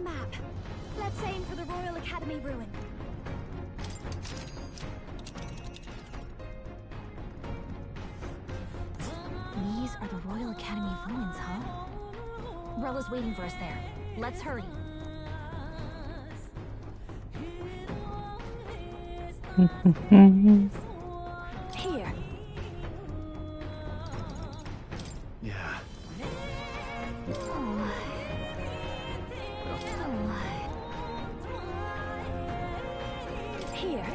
map. Let's aim for the Royal Academy ruin. These are the Royal Academy ruins, huh? Rella's waiting for us there. Let's hurry. Here. Yeah. Here.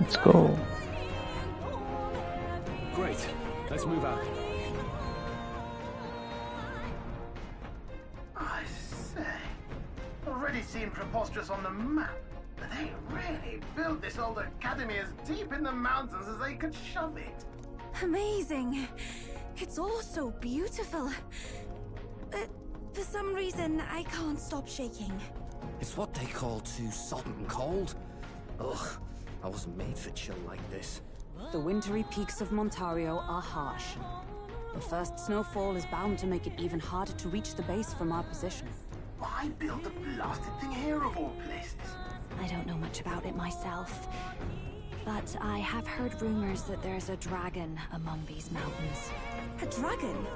Let's go. Great. Let's move out. I say, already seen preposterous on the map. But they really built this old academy as deep in the mountains as they could shove it. Amazing. It's all so beautiful. But for some reason, I can't stop shaking. It's what they call too sodden cold. Ugh, I wasn't made for chill like this. The wintry peaks of Montario are harsh. The first snowfall is bound to make it even harder to reach the base from our position. Why build a blasted thing here of all places? I don't know much about it myself, but I have heard rumors that there's a dragon among these mountains. A dragon?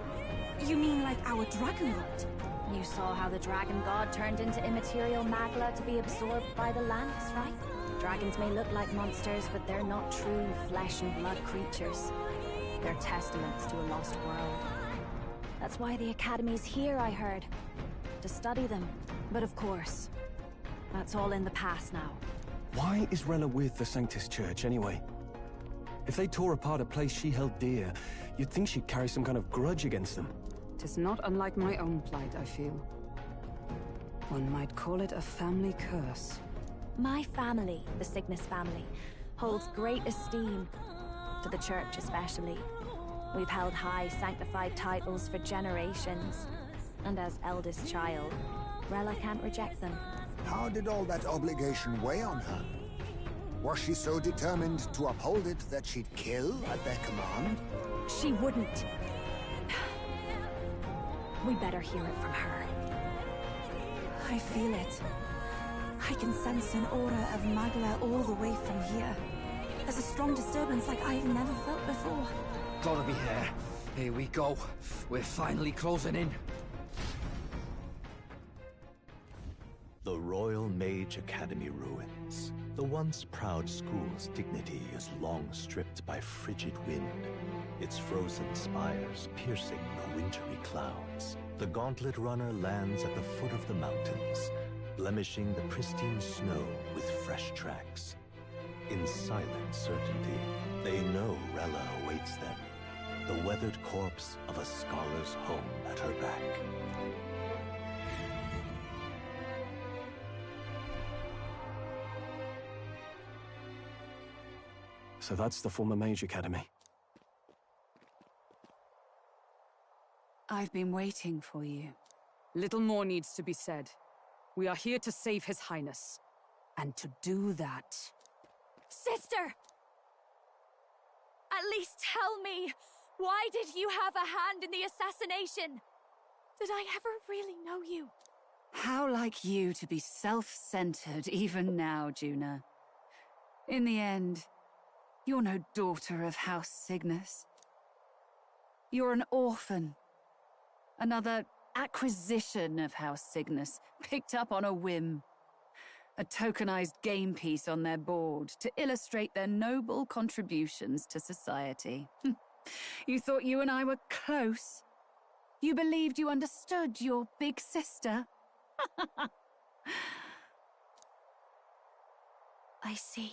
You mean like our dragon god? You saw how the dragon god turned into immaterial magla to be absorbed by the lands, right? Dragons may look like monsters, but they're not true flesh and blood creatures. They're testaments to a lost world. That's why the Academy's here, I heard. To study them. But of course, that's all in the past now. Why is Rella with the Sanctus Church, anyway? If they tore apart a place she held dear, you'd think she'd carry some kind of grudge against them. Tis not unlike my own plight, I feel. One might call it a family curse. My family, the Cygnus family, holds great esteem, to the Church especially. We've held high sanctified titles for generations, and as eldest child, Rella can't reject them. How did all that obligation weigh on her? Was she so determined to uphold it that she'd kill at their command? She wouldn't. We better hear it from her. I feel it. I can sense an aura of Magla all the way from here. There's a strong disturbance like I've never felt before. Gotta be here. Here we go. We're finally closing in. The Royal Mage Academy ruins. The once proud school's dignity is long stripped by frigid wind, its frozen spires piercing the wintry clouds. The gauntlet runner lands at the foot of the mountains, blemishing the pristine snow with fresh tracks. In silent certainty, they know Rella awaits them, the weathered corpse of a scholar's home at her back. So that's the former Mage Academy. I've been waiting for you. Little more needs to be said. We are here to save His Highness. And to do that... Sister! At least tell me, why did you have a hand in the assassination? Did I ever really know you? How like you to be self-centered even now, Juna. In the end, you're no daughter of House Cygnus. You're an orphan. Another acquisition of House Cygnus, picked up on a whim. A tokenized game piece on their board to illustrate their noble contributions to society. You thought you and I were close? You believed you understood your big sister? I see.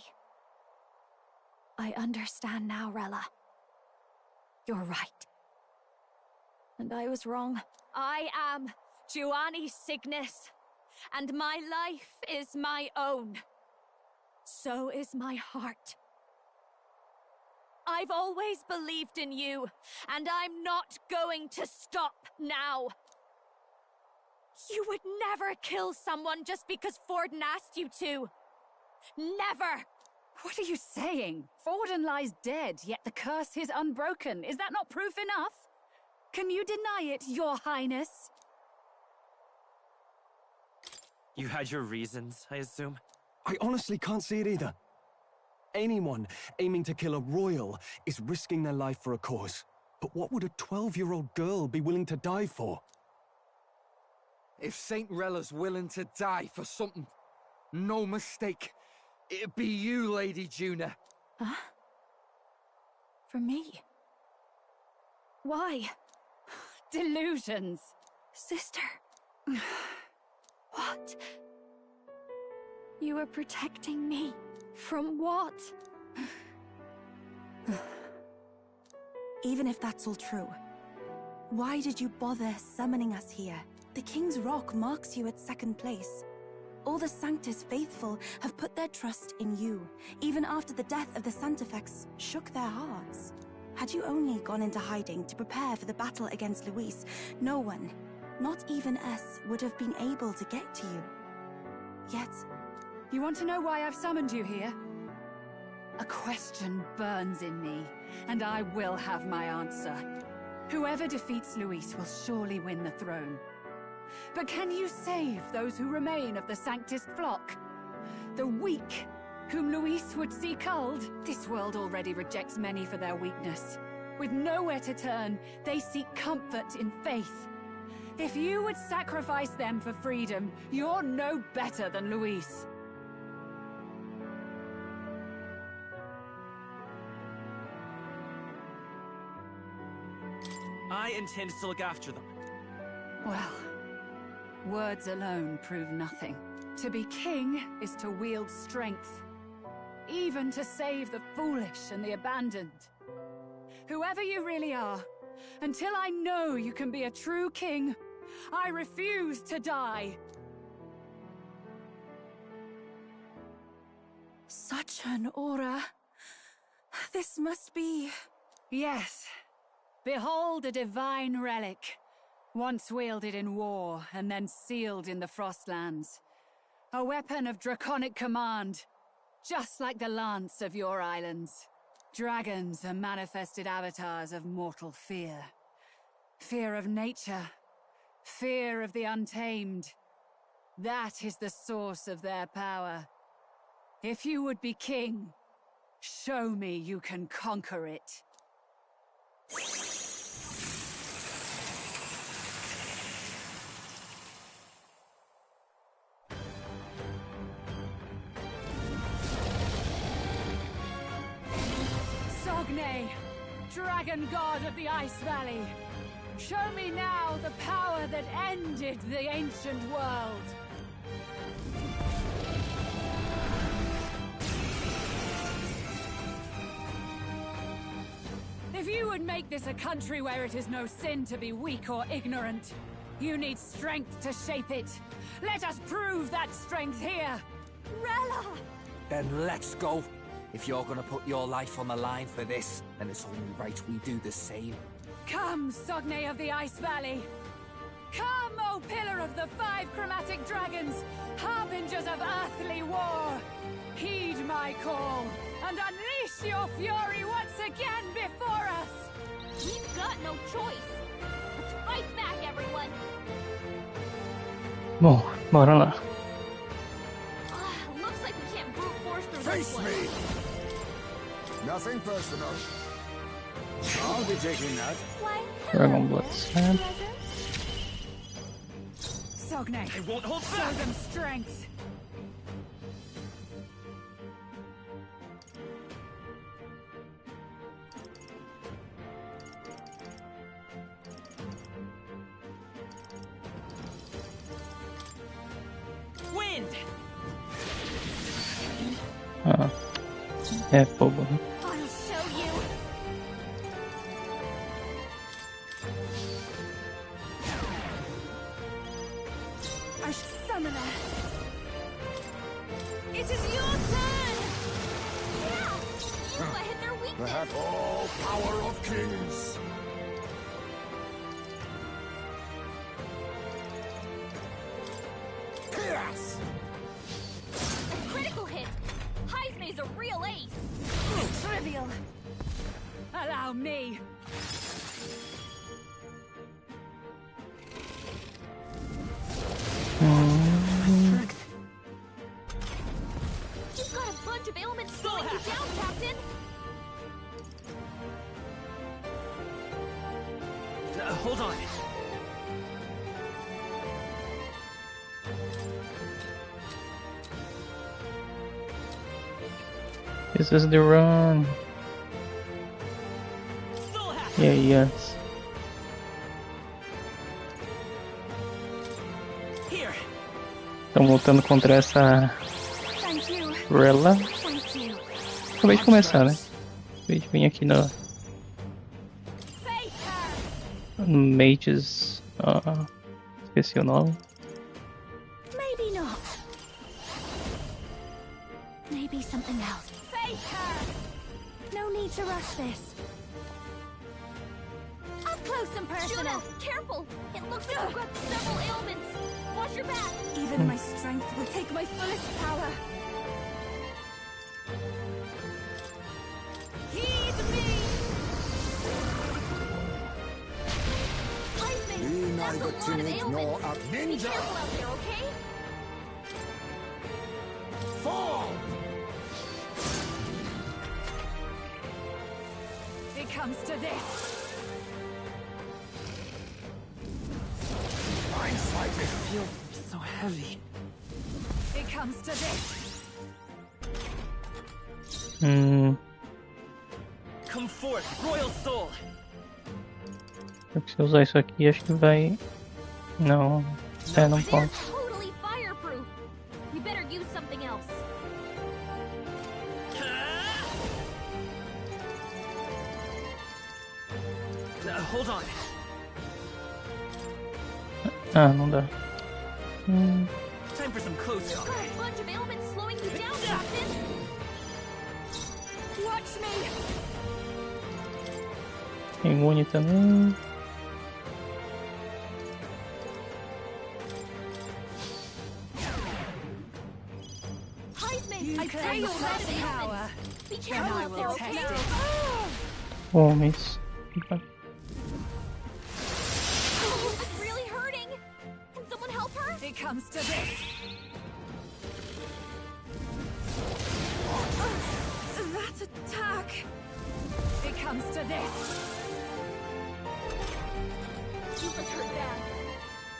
I understand now, Rella. You're right. And I was wrong. I am Giovanni Cygnus, and my life is my own. So is my heart. I've always believed in you, and I'm not going to stop now. You would never kill someone just because Forden asked you to. Never! What are you saying? Forden lies dead, yet the curse is unbroken. Is that not proof enough? Can you deny it, Your Highness? You had your reasons, I assume? I honestly can't see it either. Anyone aiming to kill a royal is risking their life for a cause. But what would a 12-year-old girl be willing to die for? If Saint Rella's willing to die for something, no mistake, it'd be you, Lady Juna. Huh? For me? Why? Delusions. Sister. What? You were protecting me from what? Even if that's all true, why did you bother summoning us here? The King's Rock marks you at second place. All the Sanctus faithful have put their trust in you, even after the death of the Santafex shook their hearts. Had you only gone into hiding to prepare for the battle against Luis, no one, not even us, would have been able to get to you. Yet... You want to know why I've summoned you here? A question burns in me, and I will have my answer. Whoever defeats Luis will surely win the throne. But can you save those who remain of the Sanctus flock? The weak, whom Luis would see culled? This world already rejects many for their weakness. With nowhere to turn, they seek comfort in faith. If you would sacrifice them for freedom, you're no better than Luis. I intend to look after them. Well, words alone prove nothing. To be king is to wield strength, even to save the foolish and the abandoned. Whoever you really are, until I know you can be a true king, I refuse to die. Such an aura. This must be... Yes. Behold a divine relic, once wielded in war and then sealed in the Frostlands. A weapon of draconic command, just like the lance of your islands. Dragons are manifested avatars of mortal fear. Fear of nature, fear of the untamed. That is the source of their power. If you would be king, show me you can conquer it. Sogne, dragon god of the Ice Valley, show me now the power that ended the ancient world. If you would make this a country where it is no sin to be weak or ignorant, you need strength to shape it. Let us prove that strength here. Rella! Then let's go. If you're gonna put your life on the line for this, then it's only right we do the same. Come, Sogne of the Ice Valley. Come, O pillar of the 5 chromatic dragons, harbingers of earthly war. Heed my call, and unleash your fury once again before us! We've got no choice! Let's fight back, everyone! Bom, bora lá. Looks like we can't brute force through Face this one. me! Nothing personal. I'll be taking that. Why, Dragon Blood Stab. Sogne, I won't hold show back! them strength! Wind! É fogo, né? I'll show you! I should summon her. It is your turn! Yeah! You hit their The weakness! have all power of kings. Chaos! A critical hit! Heismay's a real ace! Trivial! Allow me! Strength You've got a bunch of ailments slowing you down, Captain! Hold on. This is the run. Yeah, yes. Estão lutando contra essa Rella. Acabei de começar, né? Acabei de vir aqui no Mages. Esqueci o nome. Maybe not. Maybe something else. No need to rush this. Up close and personal. Juna, careful! It looks like you've got several ailments. Watch your back. Even my strength will take my fullest power. Heed me! Be That's neither a lot of timid nor ailments. a Be ninja. careful out there, okay? Fall! It comes to this. Blindsided. I feel so heavy. It comes to this. Come forth, Royal Soul! Se eu usar isso aqui, acho que vai. Não. É, não They're posso. totally fireproof. We better use something else. Hold on. Ah, não dá. Time for some close You've talk. got a bunch of ailments slowing you down, Captain. Watch me. Imune também. Heisman, I claim feel such red power. ailments. Be Then careful I out will there, test okay? it. Homens. Oh, it's really hurting. Can someone help her? It comes to this. That attack. It comes to this. She was hurt bad.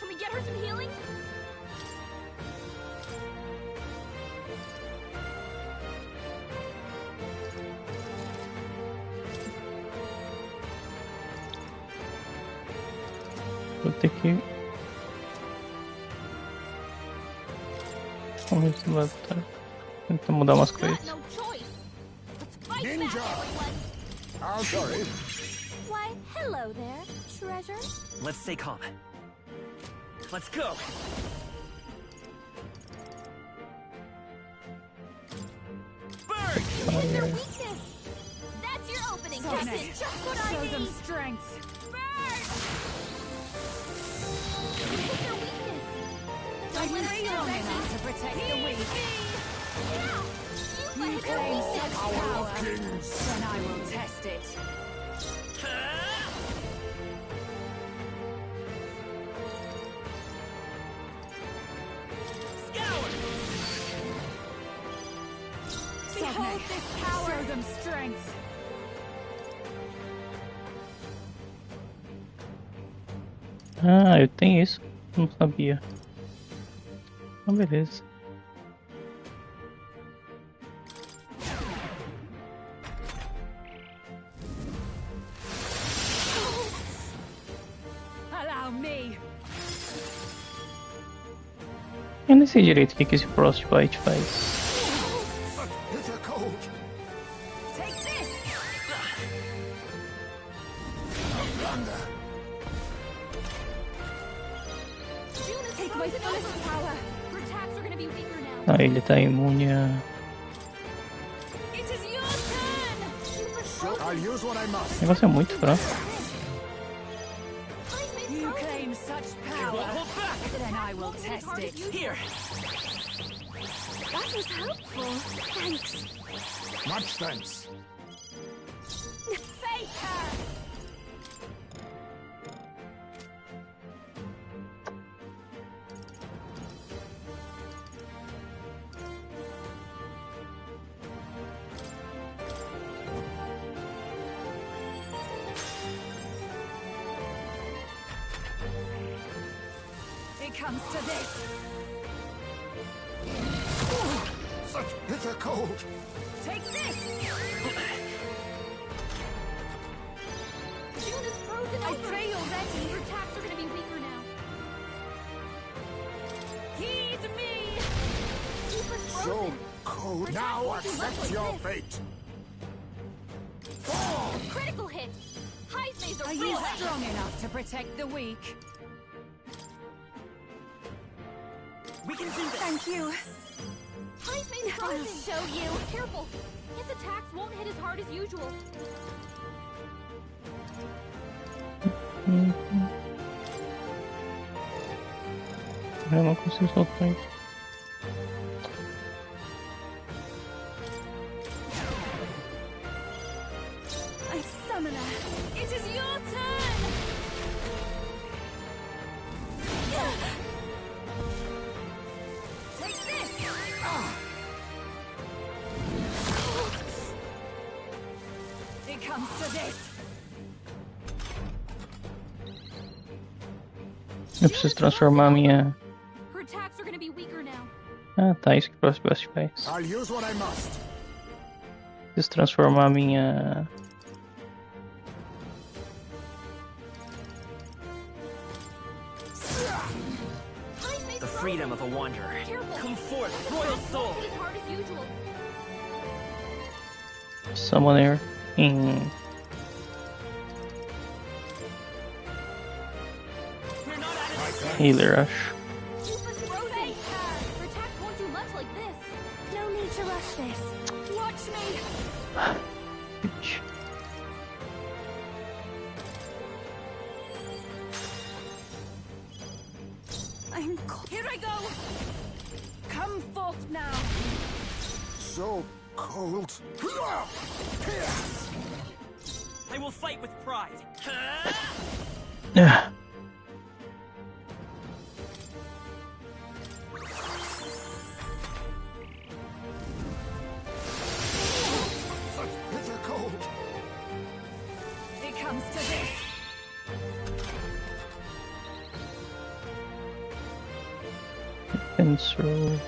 Can we get her some healing? Vou ter que. Vamos ver se vai botar. Tentar mudar umas coisas. Got no choice. Let's fight Ninja! back, everyone. Oh, sorry. Why, hello there, treasure. Let's stay calm. Let's go! Burn! Hit their weakness. That's your opening, Captain. Sonic, Just what I show need. them strength. Burn! Hit their weakness. Are Don't you let her strong get enough to protect the weak? Yeah! You You hit their claim weakness. such power. Then I will test it. Scour! Behold this power. Show them strength. Ah, eu tenho isso. Não sabia. Ah, beleza. Allow me. Eu nem sei direito o que esse Frostbite faz. Bitter cold. Take this. Blunder. Juna's Take my frozen fullest over. power. Her attacks are gonna be weaker now. Ah, ele tá imune a. It is your turn. So I'll use what I O must. negócio é muito fraco. Heisman's You frozen. claim such Won't power. hold back! Then I will Won't be as test hard as it. usual. Here! That was helpful. Thanks. Much thanks. Faker. comes to this. Such bitter cold. Take this. June is frozen I over. pray you're ready. Her attacks are gonna be weaker now. Heed me. Super So frozen. cold. Her Now attacks won't do much accept like your this. fate. Critical hit. Hive maze Are are you real strong enough to protect the weak? We can do this. Thank you. Hive maze frozen. I'll show you. Careful. His attacks won't hit as hard as usual. Eu não consigo soltar isso. I summoner. It is your turn. Take this. It comes to this. Eu preciso transformar a minha... Her attacks are gonna be weaker now. Ah, tá, isso que o próximo faz. I'll use what I must. Preciso transformar a minha... The freedom of a wanderer. Careful. Come forth, royal soul. Won't hit as hard as usual. Summoner em... We're not at it. Healer, acho. Super frozen. Her attacks won't do much like this. No need to rush this. Watch me. Ixi. I'm cold. Here I go. Come forth now. So cold. I will fight with pride. Ah, Such bitter cold. It comes to this. pensou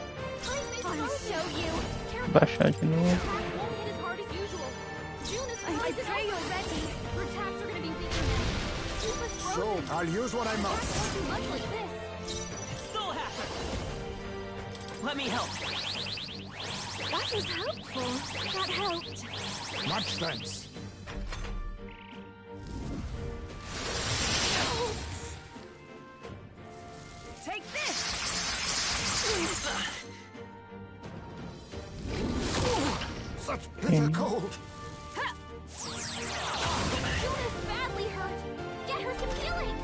I'll show you. Careful. baixar de novo. Attacks won't hit as hard as usual. June is I frozen pray over. you're ready. Her attacks are gonna be weaker now. Super So frozen. I'll use what I Attacks must. won't do much like this. Soul Hacker. Let me help. That is helpful. That helped. Much thanks. Take this. Such bitter cold. June is badly hurt. Get her some healing.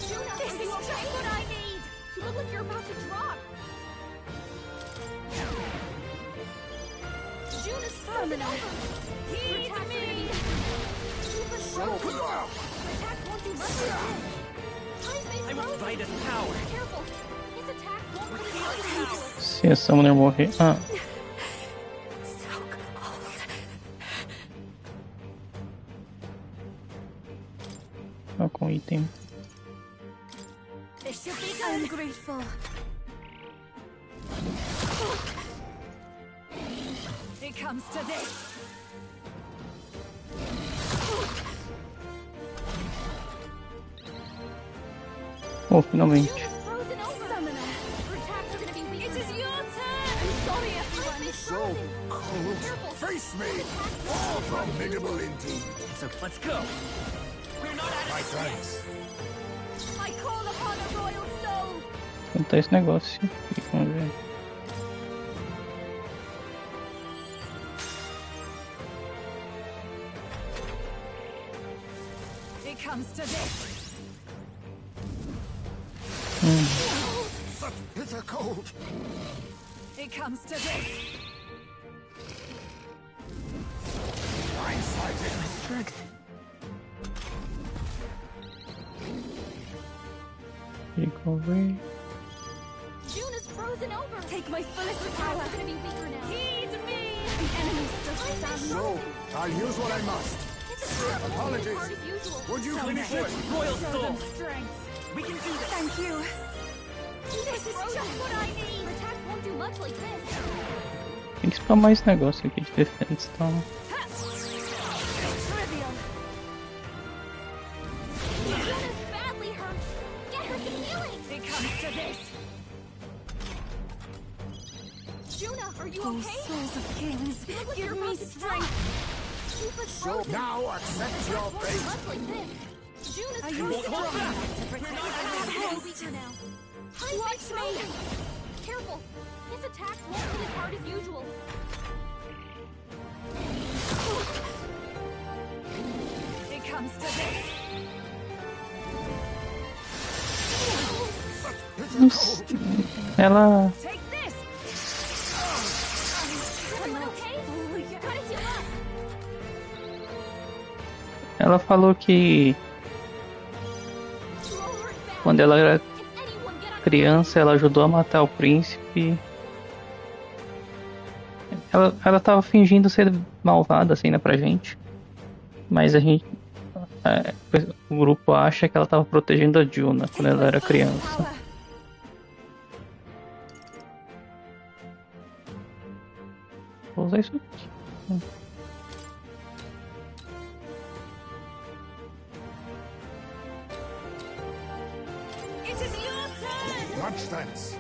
June, This is just what I need. you look like you're about to drop. June is frozen over. Her Heed attacks are gonna me. be super frozen. Her attacks won't do much like this. Hive maze I will frozen. fight his power. Careful. His attacks won't We're hit as feeling hard as power. usual. Se a Summoner morrer... Ah, So cold. ó, com item. This should be good. I'm grateful. It comes to this. Oh, finalmente. June is frozen over. Summoner. Her attacks are gonna be weaker. It is now. your turn. I'm sorry, everyone. So cold. Face me. Far formidable indeed. So let's go. We're not at My it. thanks. I call upon a royal soul. Tentar esse negócio. E vamos ver. It comes to this. Such bitter cold. It comes to this. Blindsided. Strength. Recover. June is frozen over. Take my fullest Her power. attacks are gonna be weaker now. Heed me. The enemy still stands. So I'll use what I must. His attacks won't hit as Apologies. hard as usual. Would you Come finish it? forth, royal Show soul. them strength. We can do this. Thank you. Tem que spamar esse negócio aqui de defesa, então. Now accept your fate. Are you strong enough to protect now? Watch me! Careful! His attacks won't hit as hard as usual. It comes to this. Ela. Take this! Everyone okay? You gotta heal up! Ela falou que quando ela era criança ela ajudou a matar o príncipe. Ela tava fingindo ser malvada assim, né, pra gente. Mas a gente. O grupo acha que ela tava protegendo a Juna quando ela era criança. Vou usar isso aqui. Much thanks.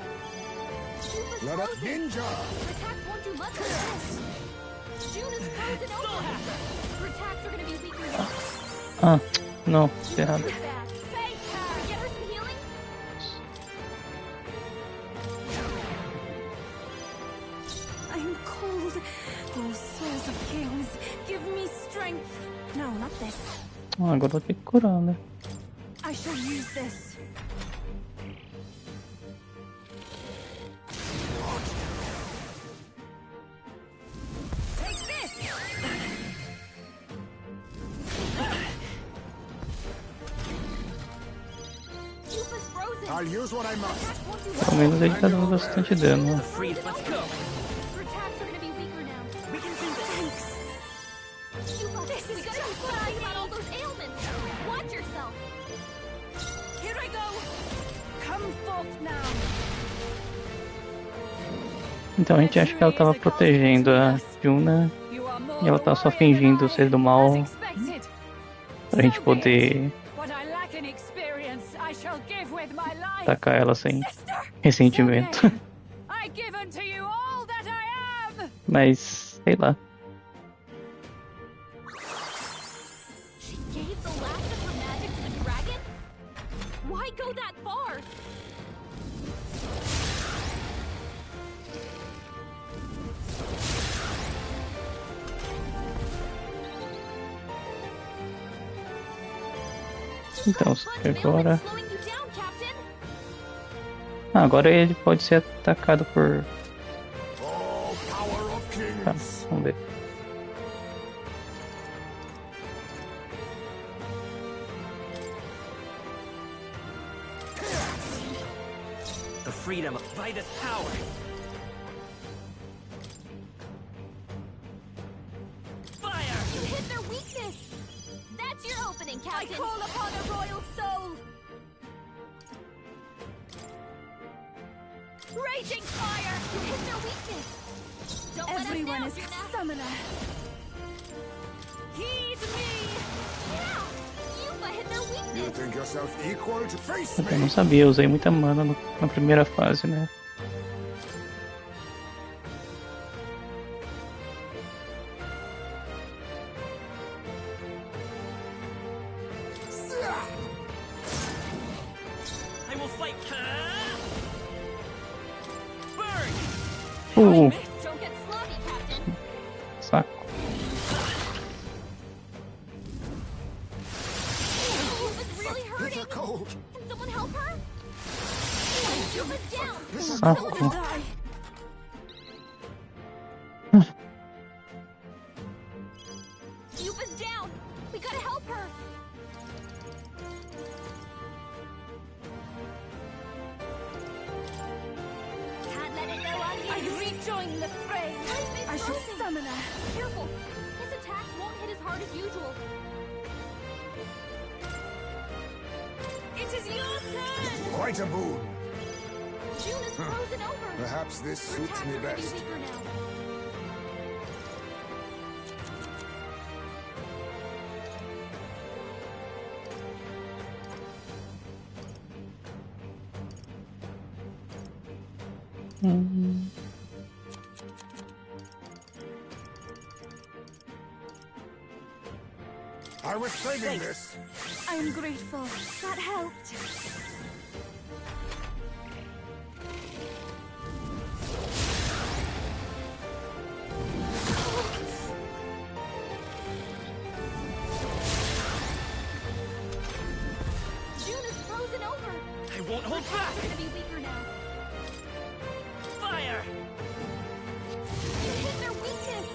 Let up ninja. Attacks won't do much like this. June is frozen over. Her attacks are gonna be weaker now. Ah, não, errado. Get her some healing? I'm cold. Oh, souls of chaos, give me strength. No, not this. Agora eu vou ter que curar, né? I shall use this. I'll use what I must. Pelo menos ele tá dando bastante dano. Freeze, let's go. Her attacks are gonna be weaker now. We can do this. This is just crying about all those ailments. Watch yourself. Here I go. Come forth now. Então a gente acha que ela tava protegendo a Juna e ela tá só fingindo ser do mal pra gente poder atacar ela sem ressentimento. Mas, sei lá. She gave the last of her magic to the dragon? Why go that far? Então, agora... agora ele pode ser atacado por... Tá, vamos ver. The freedom of Vitus power. Fire! You hit their weakness! That's your opening, Captain! I call upon a royal soul! Raging fire! You hit their weakness! Don't Everyone let us is down, a summoner! Heed me! Yeah! Yuba hit their weakness! You think yourself equal to face Eu me? não sabia, eu usei muita mana na primeira fase, né? I will fight. Don't Burn! get sloppy, Captain! Saco. Yuba's really hurting! Cold. Can someone help her? Yuba's down! Saco. Yuba's down! We gotta help her! Can't let it go I unused! rejoin the fray! I shall summon her! Careful! His attacks won't hit as hard as usual. It is your turn! Quite a boon. June is frozen over. Perhaps this suits me best. I was saving this. I'm grateful. That helped. June is frozen over. I won't hold back! We're gonna be weaker now. Fire! You hit their weakness.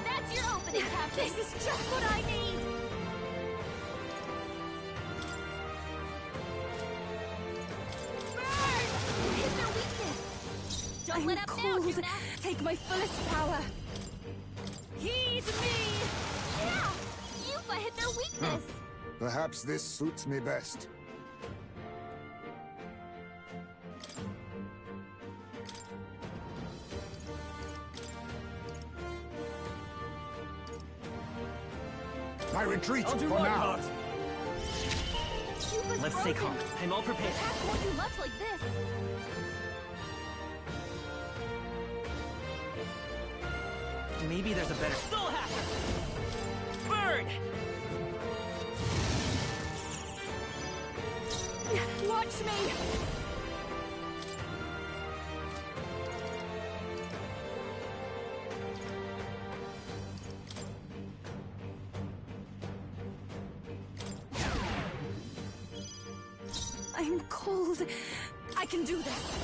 That's your opening, Captain. This is just what I need. Burn! You hit their weakness. Don't I'm let up cold. now, Juna. Take my fullest power. Heed me. Yeah, Yuffie hit their weakness. Perhaps this suits me best. I retreat I'll do for my now. part. Yuffie's Let's stay frozen. calm. I'm all prepared. Attack won't do much like this. Maybe there's a better soul hacker. Burn! Watch me. I'm cold. I can do this.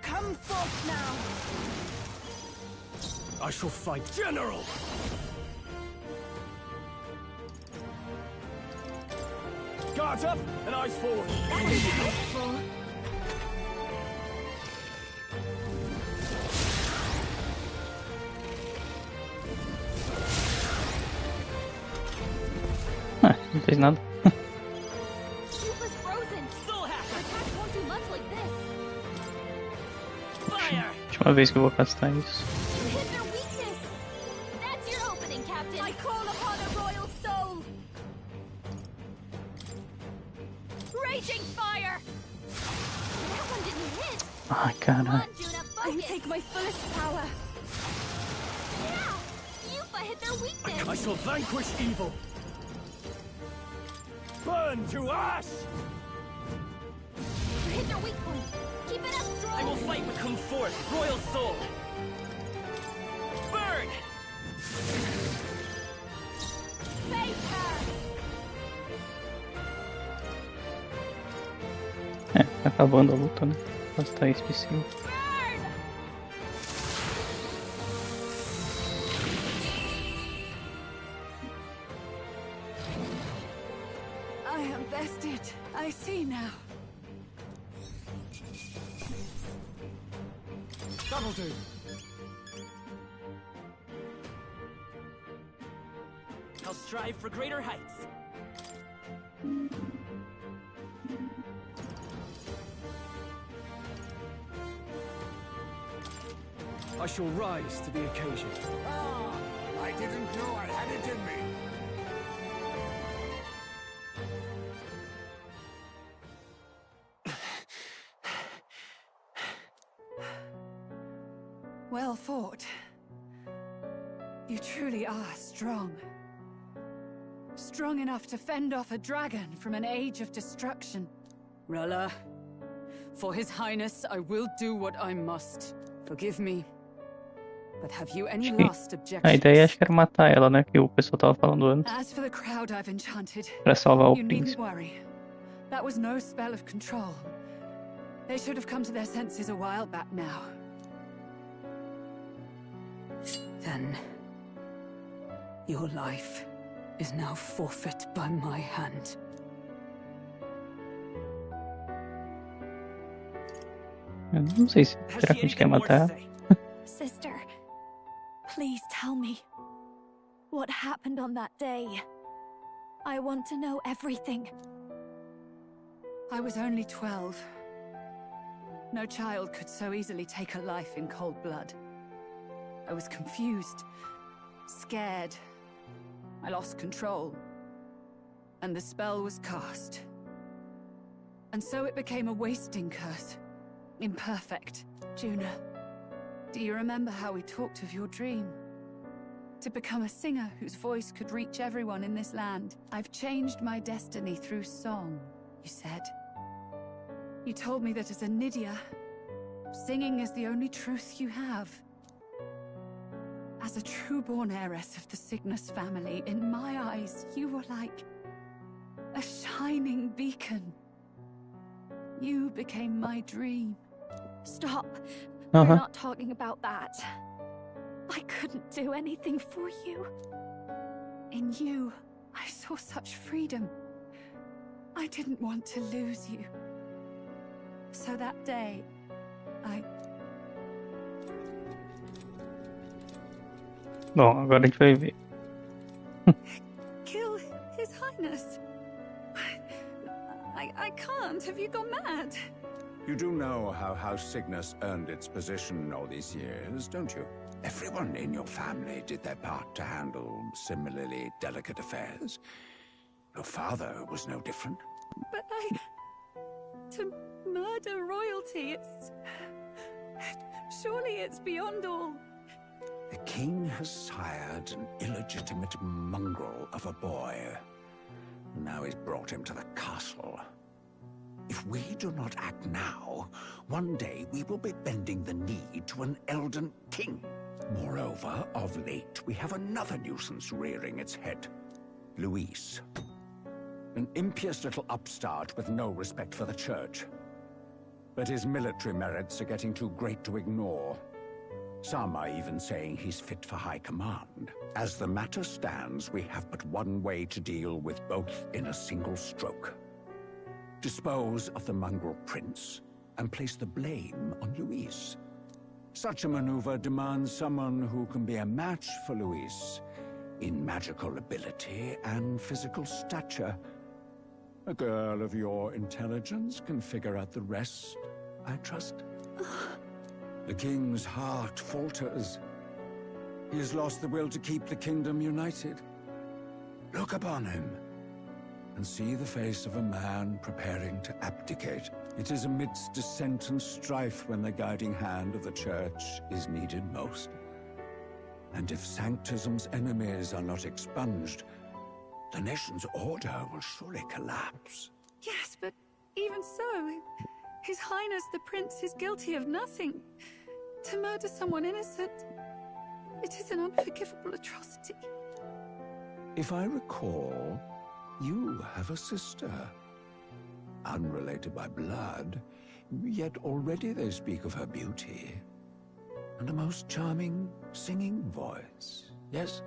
Come forth now. I shall fight General! Guards up and eyes forward! That is helpful. Ah, não fez nada. Yuffie's frozen. Soul hacker! Attack won't do much like this. Fire! Última vez que eu vou castar isso. You hit their weakness. That's your opening, Captain. I call upon a royal soul. Raging fire. That one didn't hit. Ai, Come cara. on, Juna, I focus. take my fullest power. Yeah, Yuffie hit their weakness. I shall vanquish evil! Burn to ash! You hit their weak point. Keep it up strong. I will fight but come forth, Royal Soul! Burn! Save her. É, tá acabando a luta, né? Castar isso em cima. Burn. I am bested. I see now. That'll do. I'll strive for greater heights. I shall rise to the occasion. Ah, I didn't know I had it in me. Well fought. You truly are strong. Strong enough to fend off a dragon from an age of destruction. Rella, for His Highness, I will do what I must. Forgive me. But have you any last A objections? ideia acho que era matar ela, né? Que o pessoal tava falando antes. As for the crowd I've enchanted, Pra salvar o you needn't príncipe. worry. That was no spell of control. They should have come to their senses a while back now. Then, your life is now forfeit by my hand. Eu não sei se Has será she que a gente anything quer more to matar ela. say? Sister, please tell me what happened on that day. I want to know everything. I was only 12. No child could so easily take a life in cold blood. I was confused, scared. I lost control. And the spell was cast. And so it became a wasting curse. Imperfect. Juna, do you remember how we talked of your dream? To become a singer whose voice could reach everyone in this land. I've changed my destiny through song, you said. You told me that as a Nydia, singing is the only truth you have. As a true-born heiress of the Cygnus family, in my eyes, you were like a shining beacon. You became my dream. Stop. We're not talking about that. I couldn't do anything for you. In you, I saw such freedom. I didn't want to lose you. So that day, Bom, agora a gente vai ver. Kill His Highness. I can't. Have you gone mad? You do know how House Cygnus earned its position all these years, don't you? Everyone in your family did their part to handle similarly delicate affairs. Your father was no different. But to murder royalty, surely it's beyond all. The king has sired an illegitimate mongrel of a boy. Now he's brought him to the castle. If we do not act now, one day we will be bending the knee to an elden king. Moreover, of late, we have another nuisance rearing its head. Luis. An impious little upstart with no respect for the church. But his military merits are getting too great to ignore. Some are even saying he's fit for high command. As the matter stands, we have but one way to deal with both in a single stroke. Dispose of the mongrel prince and place the blame on Luis. Such a maneuver demands someone who can be a match for Luis in magical ability and physical stature. A girl of your intelligence can figure out the rest, I trust. The king's heart falters. He has lost the will to keep the kingdom united. Look upon him and see the face of a man preparing to abdicate. It is amidst dissent and strife when the guiding hand of the church is needed most. And if Sanctism's enemies are not expunged, the nation's order will surely collapse. Yes, but even so, His Highness the Prince is guilty of nothing. To murder someone innocent, it is an unforgivable atrocity. If I recall, you have a sister. Unrelated by blood, yet already they speak of her beauty. And a most charming singing voice, yes?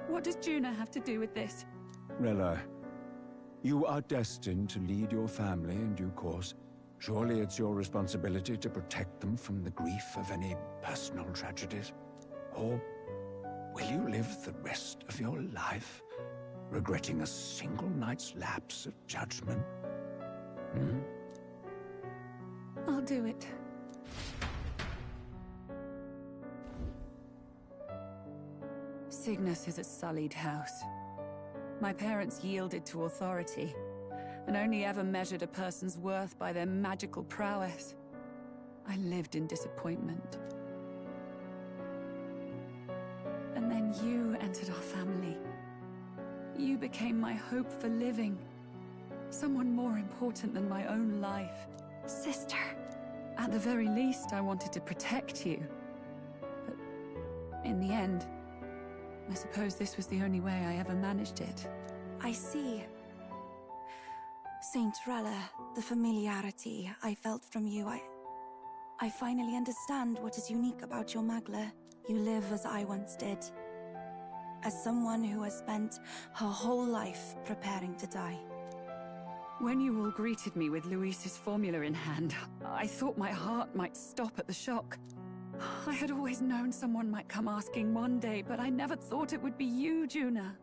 What does Juna have to do with this? Rella, you are destined to lead your family in due course. Surely it's your responsibility to protect them from the grief of any personal tragedies. Or will you live the rest of your life regretting a single night's lapse of judgment? I'll do it. Cygnus is a sullied house. My parents yielded to authority, and only ever measured a person's worth by their magical prowess. I lived in disappointment. And then you entered our family. You became my hope for living. Someone more important than my own life. Sister. At the very least, I wanted to protect you. But in the end, I suppose this was the only way I ever managed it. I see. Saint Rella, the familiarity I felt from you, I finally understand what is unique about your Magla. You live as I once did. As someone who has spent her whole life preparing to die. When you all greeted me with Luis's formula in hand, I thought my heart might stop at the shock. I had always known someone might come asking one day, but I never thought it would be you, Juna.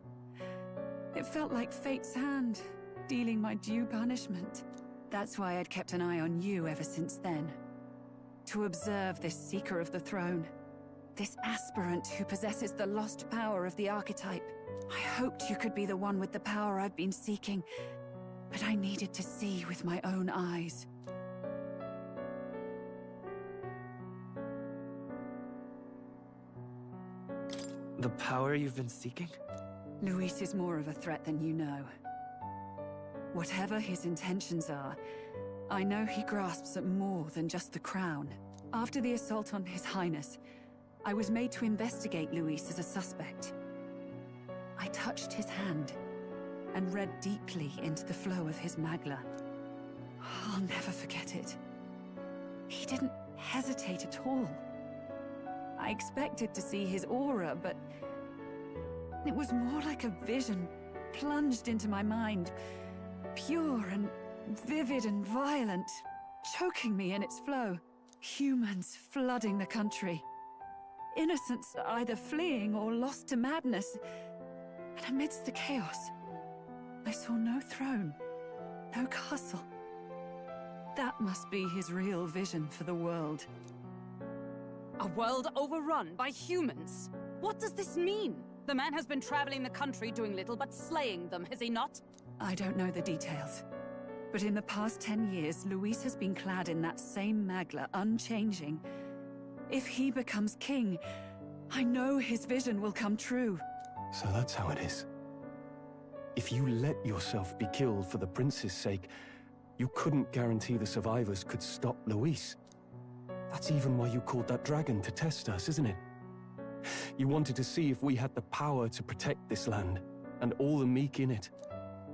It felt like fate's hand, dealing my due punishment. That's why I'd kept an eye on you ever since then. To observe this seeker of the throne. This aspirant who possesses the lost power of the archetype. I hoped you could be the one with the power I've been seeking, but I needed to see with my own eyes. The power you've been seeking? Luis is more of a threat than you know. Whatever his intentions are, I know he grasps at more than just the crown. After the assault on His Highness, I was made to investigate Luis as a suspect. I touched his hand and read deeply into the flow of his magla. I'll never forget it. He didn't hesitate at all. I expected to see his aura, but it was more like a vision plunged into my mind, pure and vivid and violent, choking me in its flow. Humans flooding the country. Innocents either fleeing or lost to madness. And amidst the chaos, I saw no throne, no castle. That must be his real vision for the world. A world overrun by humans? What does this mean? The man has been traveling the country doing little but slaying them, has he not? I don't know the details. But in the past 10 years, Luis has been clad in that same magla, unchanging. If he becomes king, I know his vision will come true. So that's how it is. If you let yourself be killed for the prince's sake, you couldn't guarantee the survivors could stop Luis. That's even why you called that dragon to test us, isn't it? You wanted to see if we had the power to protect this land, and all the meek in it.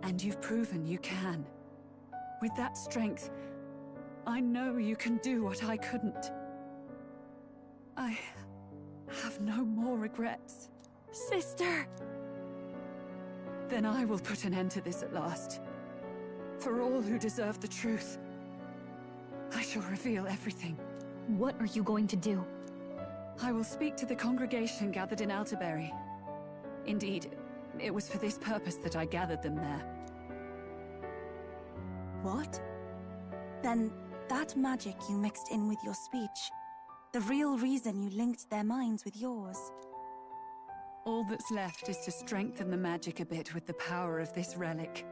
And you've proven you can. With that strength, I know you can do what I couldn't. I have no more regrets. Sister! Then I will put an end to this at last. For all who deserve the truth, I shall reveal everything. What are you going to do? I will speak to the congregation gathered in Alterbury. Indeed, it was for this purpose that I gathered them there. What? Then that magic you mixed in with your speech, the real reason you linked their minds with yours. All that's left is to strengthen the magic a bit with the power of this relic.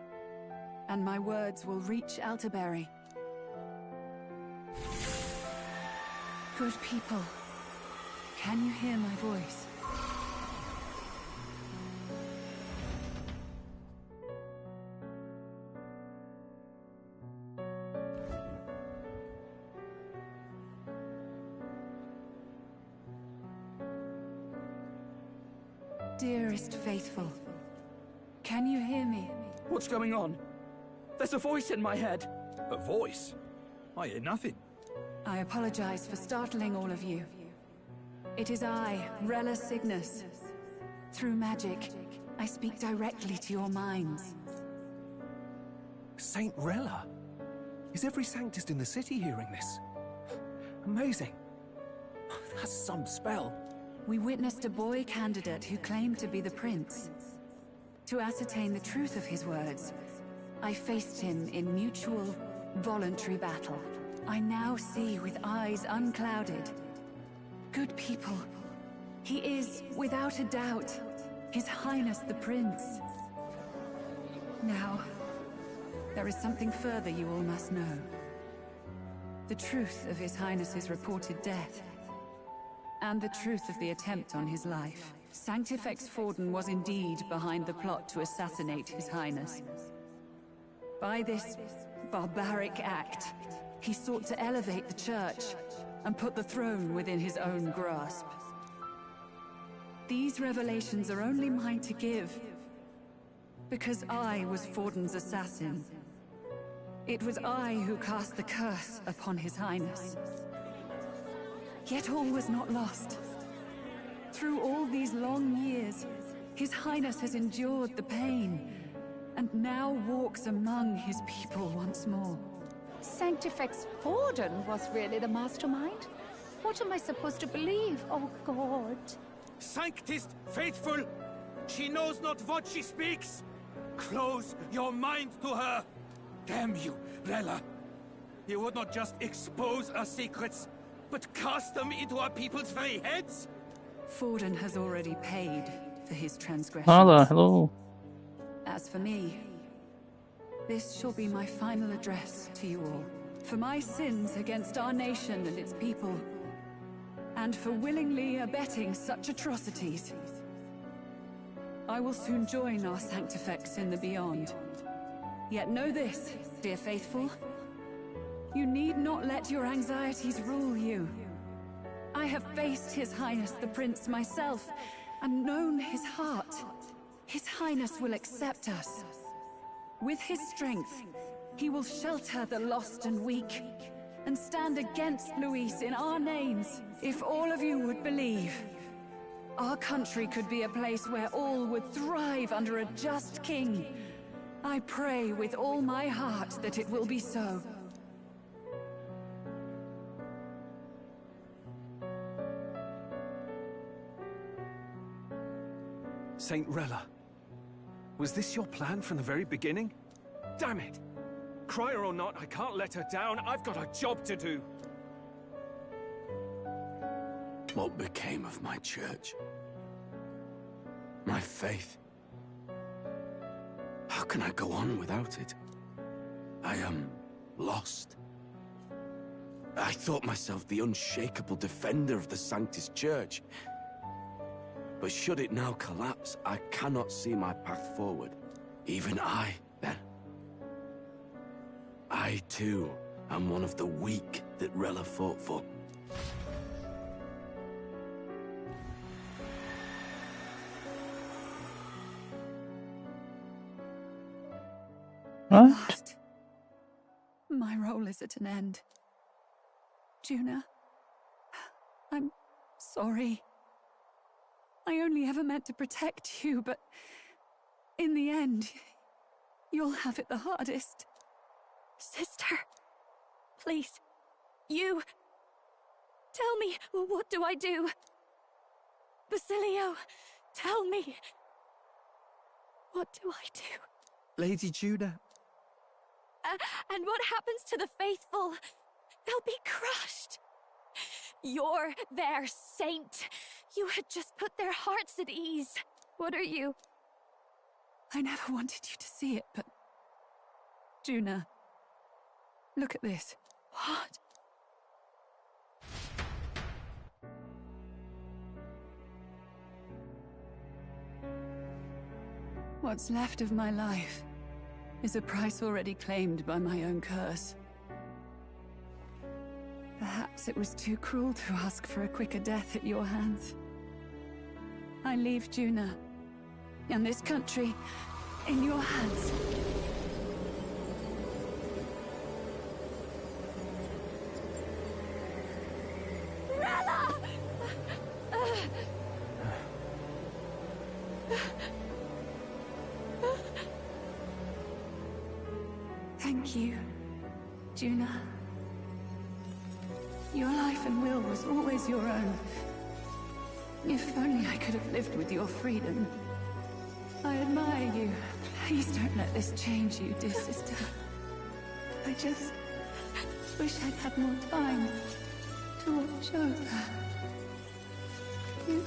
And my words will reach Alterbury. Good people, can you hear my voice? Dearest faithful, can you hear me? What's going on? There's a voice in my head. A voice? I hear nothing. I apologize for startling all of you. It is I, Rella Cygnus. Through magic, I speak directly to your minds. Saint Rella? Is every Sanctist in the city hearing this? Amazing. That's some spell. We witnessed a boy candidate who claimed to be the prince. To ascertain the truth of his words, I faced him in mutual, voluntary battle. I now see with eyes unclouded. Good people, he is, without a doubt, His Highness the Prince. Now, there is something further you all must know. The truth of His Highness's reported death, and the truth of the attempt on his life. FFXIV was indeed behind the plot to assassinate His Highness. By this barbaric act, he sought to elevate the church and put the throne within his own grasp. These revelations are only mine to give, because I was Forden's assassin. It was I who cast the curse upon His Highness. Yet all was not lost. Through all these long years, His Highness has endured the pain, and now walks among his people once more. FFXIV was really the mastermind? What am I supposed to believe? Oh, God. Sanctist faithful! She knows not what she speaks! Close your mind to her! Damn you, Rella! You would not just expose our secrets, but cast them into our people's very heads? Forden has already paid for his transgressions. Hello. As for me, this shall be my final address to you all. For my sins against our nation and its people, and for willingly abetting such atrocities, I will soon join our Sanctifex in the Beyond. Yet know this, dear faithful, you need not let your anxieties rule you. I have faced His Highness the Prince myself, and known his heart. His Highness will accept us. With his strength, he will shelter the lost and weak, and stand against Luis in our names. If all of you would believe, our country could be a place where all would thrive under a just king. I pray with all my heart that it will be so. Saint Rella, was this your plan from the very beginning? Damn it! Crier or not, I can't let her down. I've got a job to do. What became of my church? My faith? How can I go on without it? I am lost. I thought myself the unshakable defender of the Sanctus Church. But should it now collapse, I cannot see my path forward. Even I, then. I, too, am one of the weak that Rella fought for. Lost. My role is at an end. Juna, I'm sorry. I only ever meant to protect you, but in the end, you'll have it the hardest. Sister, please, you... Tell me, what do I do? Basilio, tell me. What do I do? Lady Juna. And what happens to the faithful? They'll be crushed. You're their saint. You had just put their hearts at ease. What are you? I never wanted you to see it, but... Juna, look at this. What? What's left of my life is a price already claimed by my own curse. Perhaps it was too cruel to ask for a quicker death at your hands. I leave Juna and this country in your hands. Rella! Thank you, Juna. Your life and will was always your own. If only I could have lived with your freedom. I admire you. Please don't let this change you, dear sister. I just wish I'd had more time to watch over you.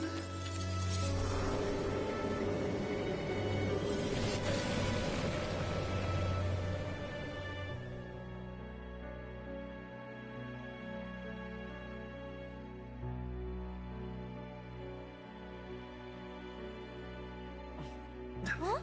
Huh?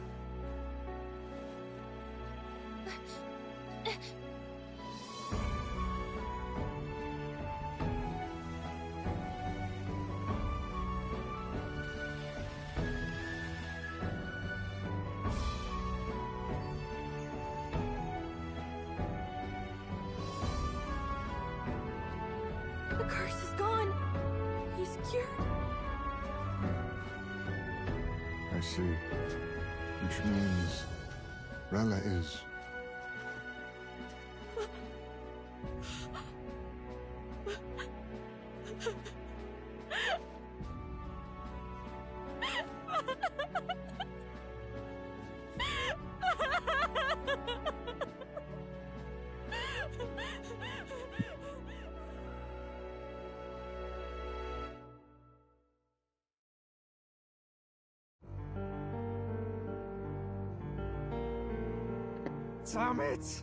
The curse is gone. He's cured. I see. Which means Rella is... Damn it!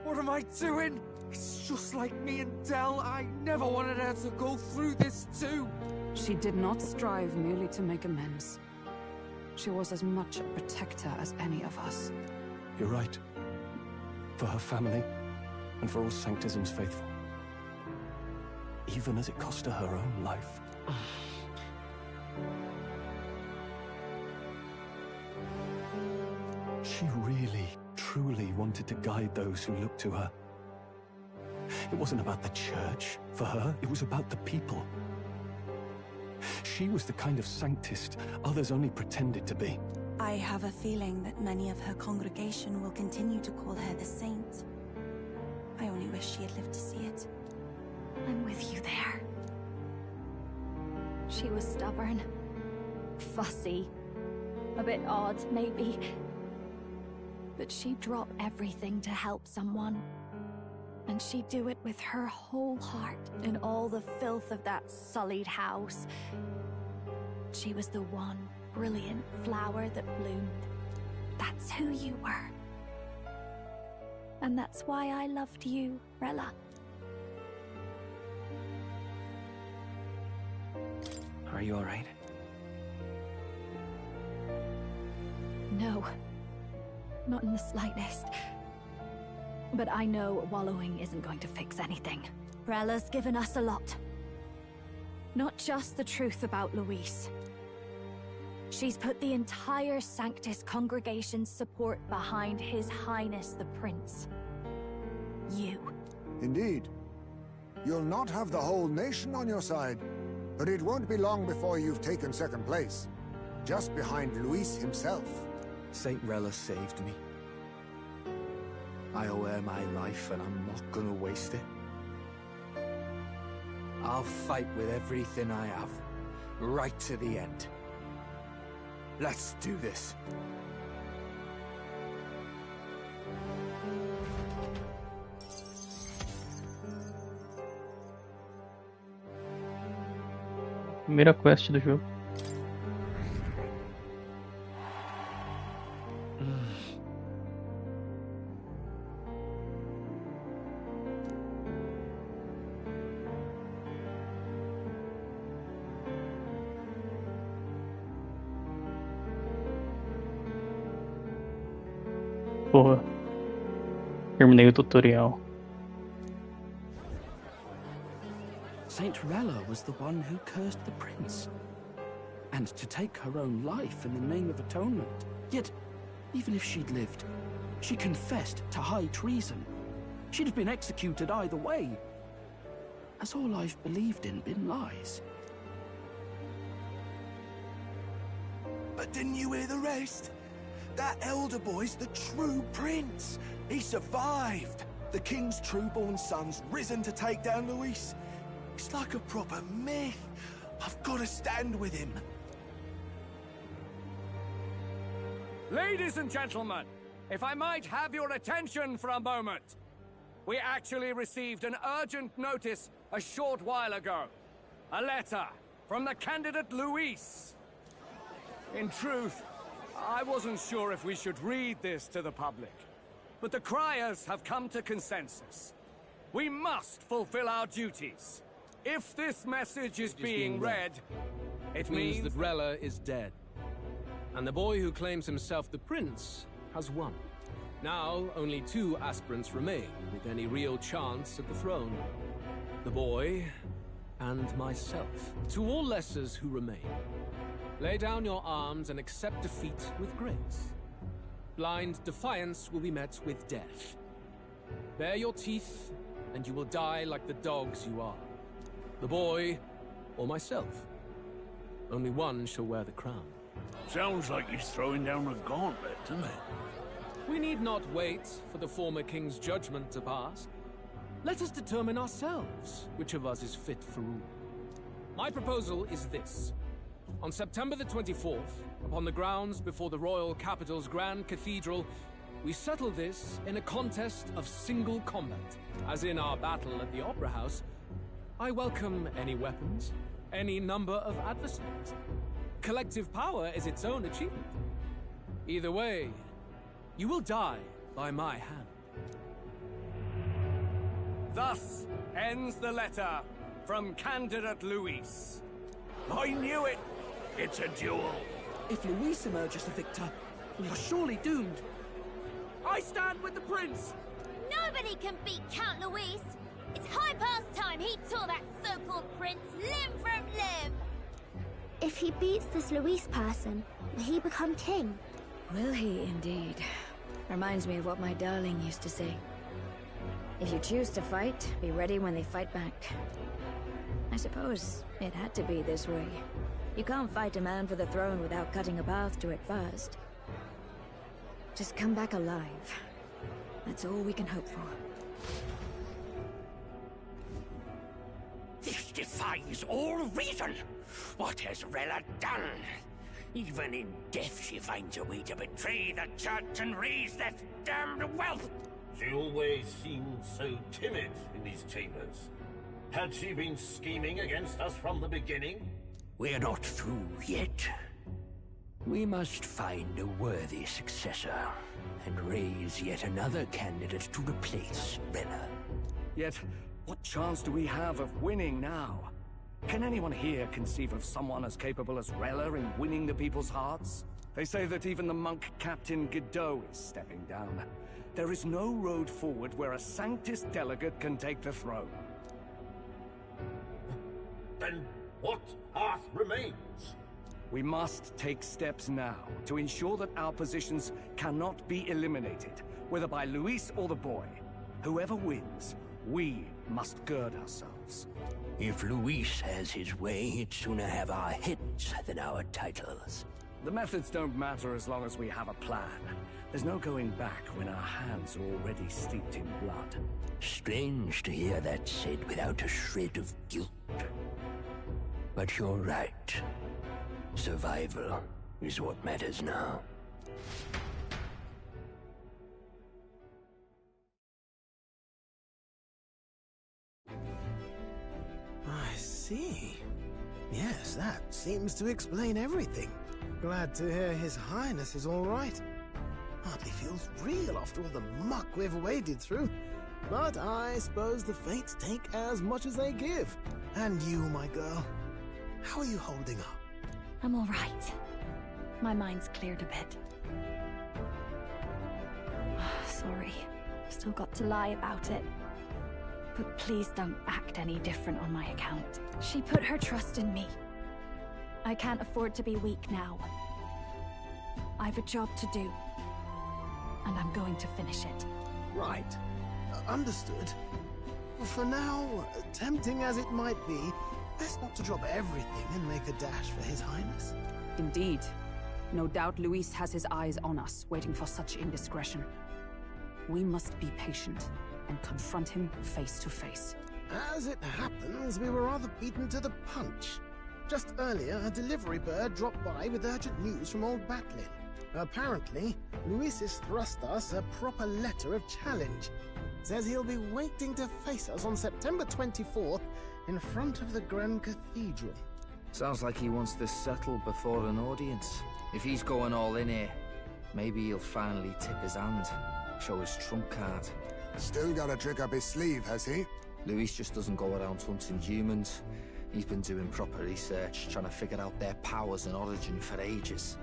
What am I doing? It's just like me and Del. I never wanted her to go through this too. She did not strive merely to make amends. She was as much a protector as any of us. You're right. For her family, and for all Sanctism's faithful. Even as it cost her her own life. She really, truly wanted to guide those who looked to her. It wasn't about the church, for her, it was about the people. She was the kind of Sanctist others only pretended to be. I have a feeling that many of her congregation will continue to call her the Saint. I only wish she had lived to see it. I'm with you there. She was stubborn, fussy, a bit odd, maybe. But she'd drop everything to help someone. And she'd do it with her whole heart in all the filth of that sullied house. She was the one brilliant flower that bloomed. That's who you were. And that's why I loved you, Rella. Are you all right? No. Not in the slightest. But I know wallowing isn't going to fix anything. Rella's given us a lot. Not just the truth about Luis. She's put the entire Sanctus congregation's support behind His Highness the Prince. You. Indeed. You'll not have the whole nation on your side, but it won't be long before you've taken second place. Just behind Luis himself. Saint Rella saved me. I owe her my life, and I'm not gonna waste it. I'll fight with everything I have, right to the end. Let's do this. Primeira quest do jogo. Porra. Terminei o tutorial. Saint Rella was the one who cursed the prince. And to take her own life in the name of atonement. Yet, even if she'd lived, she confessed to high treason. She'd have been executed either way. Has all I've believed in been lies? But didn't you hear the rest? That elder boy's the true prince. He survived. The king's true-born son's risen to take down Luis. It's like a proper myth. I've got to stand with him. Ladies and gentlemen, if I might have your attention for a moment. We actually received an urgent notice a short while ago. A letter from the candidate Luis. In truth, I wasn't sure if we should read this to the public, but the criers have come to consensus. We must fulfill our duties. If this message is being read, it means that Rella is dead. And the boy who claims himself the prince has won. Now, only 2 aspirants remain with any real chance at the throne. The boy and myself. To all lessers who remain, lay down your arms and accept defeat with grace. Blind defiance will be met with death. Bare your teeth, and you will die like the dogs you are. The boy, or myself. Only one shall wear the crown. Sounds like he's throwing down a gauntlet, doesn't it? We need not wait for the former king's judgment to pass. Let us determine ourselves which of us is fit for rule. My proposal is this. On September the 24th, upon the grounds before the royal capital's Grand Cathedral, we settle this in a contest of single combat. As in our battle at the Opera House, I welcome any weapons, any number of adversaries. Collective power is its own achievement. Either way, you will die by my hand. Thus ends the letter from candidate Luis. I knew it! It's a duel. If Luis emerges the victor, we are surely doomed. I stand with the prince! Nobody can beat Count Luis! It's high past time he tore that so-called prince limb from limb! If he beats this Luis person, will he become king? Will he indeed? Reminds me of what my darling used to say. If you choose to fight, be ready when they fight back. I suppose it had to be this way. You can't fight a man for the throne without cutting a path to it first. Just come back alive. That's all we can hope for. This defies all reason. What has Rella done? Even in death she finds a way to betray the church and raise that damned wealth. She always seemed so timid in these chambers. Had she been scheming against us from the beginning? We're not through yet. We must find a worthy successor and raise yet another candidate to replace Rella. Yet, what chance do we have of winning now? Can anyone here conceive of someone as capable as Rella in winning the people's hearts? They say that even the monk Captain Godot is stepping down. There is no road forward where a Sanctus delegate can take the throne. Then what path remains? We must take steps now to ensure that our positions cannot be eliminated, whether by Luis or the boy. Whoever wins, we must gird ourselves. If Luis has his way, he'd sooner have our heads than our titles. The methods don't matter as long as we have a plan. There's no going back when our hands are already steeped in blood. Strange to hear that said without a shred of guilt. But you're right. Survival is what matters now. I see. Yes, that seems to explain everything. Glad to hear His Highness is all right. Hardly feels real after all the muck we've waded through. But I suppose the fates take as much as they give. And you, my girl, how are you holding up? I'm all right. My mind's cleared a bit. Sorry. Still got to lie about it. But please don't act any different on my account. She put her trust in me. I can't afford to be weak now. I've a job to do. And I'm going to finish it. Right. Understood. For now, tempting as it might be, best not to drop everything and make a dash for His Highness. Indeed. No doubt Luis has his eyes on us, waiting for such indiscretion. We must be patient and confront him face to face. As it happens, we were rather beaten to the punch. Just earlier, a delivery bird dropped by with urgent news from old Batlin. Apparently, Luis has thrust us a proper letter of challenge. Says he'll be waiting to face us on September 24th in front of the Grand Cathedral. Sounds like he wants this settled before an audience. If he's going all in here, maybe he'll finally tip his hand, show his trump card. Still got a trick up his sleeve, has he? Luis just doesn't go around hunting humans. He's been doing proper research, trying to figure out their powers and origin for ages.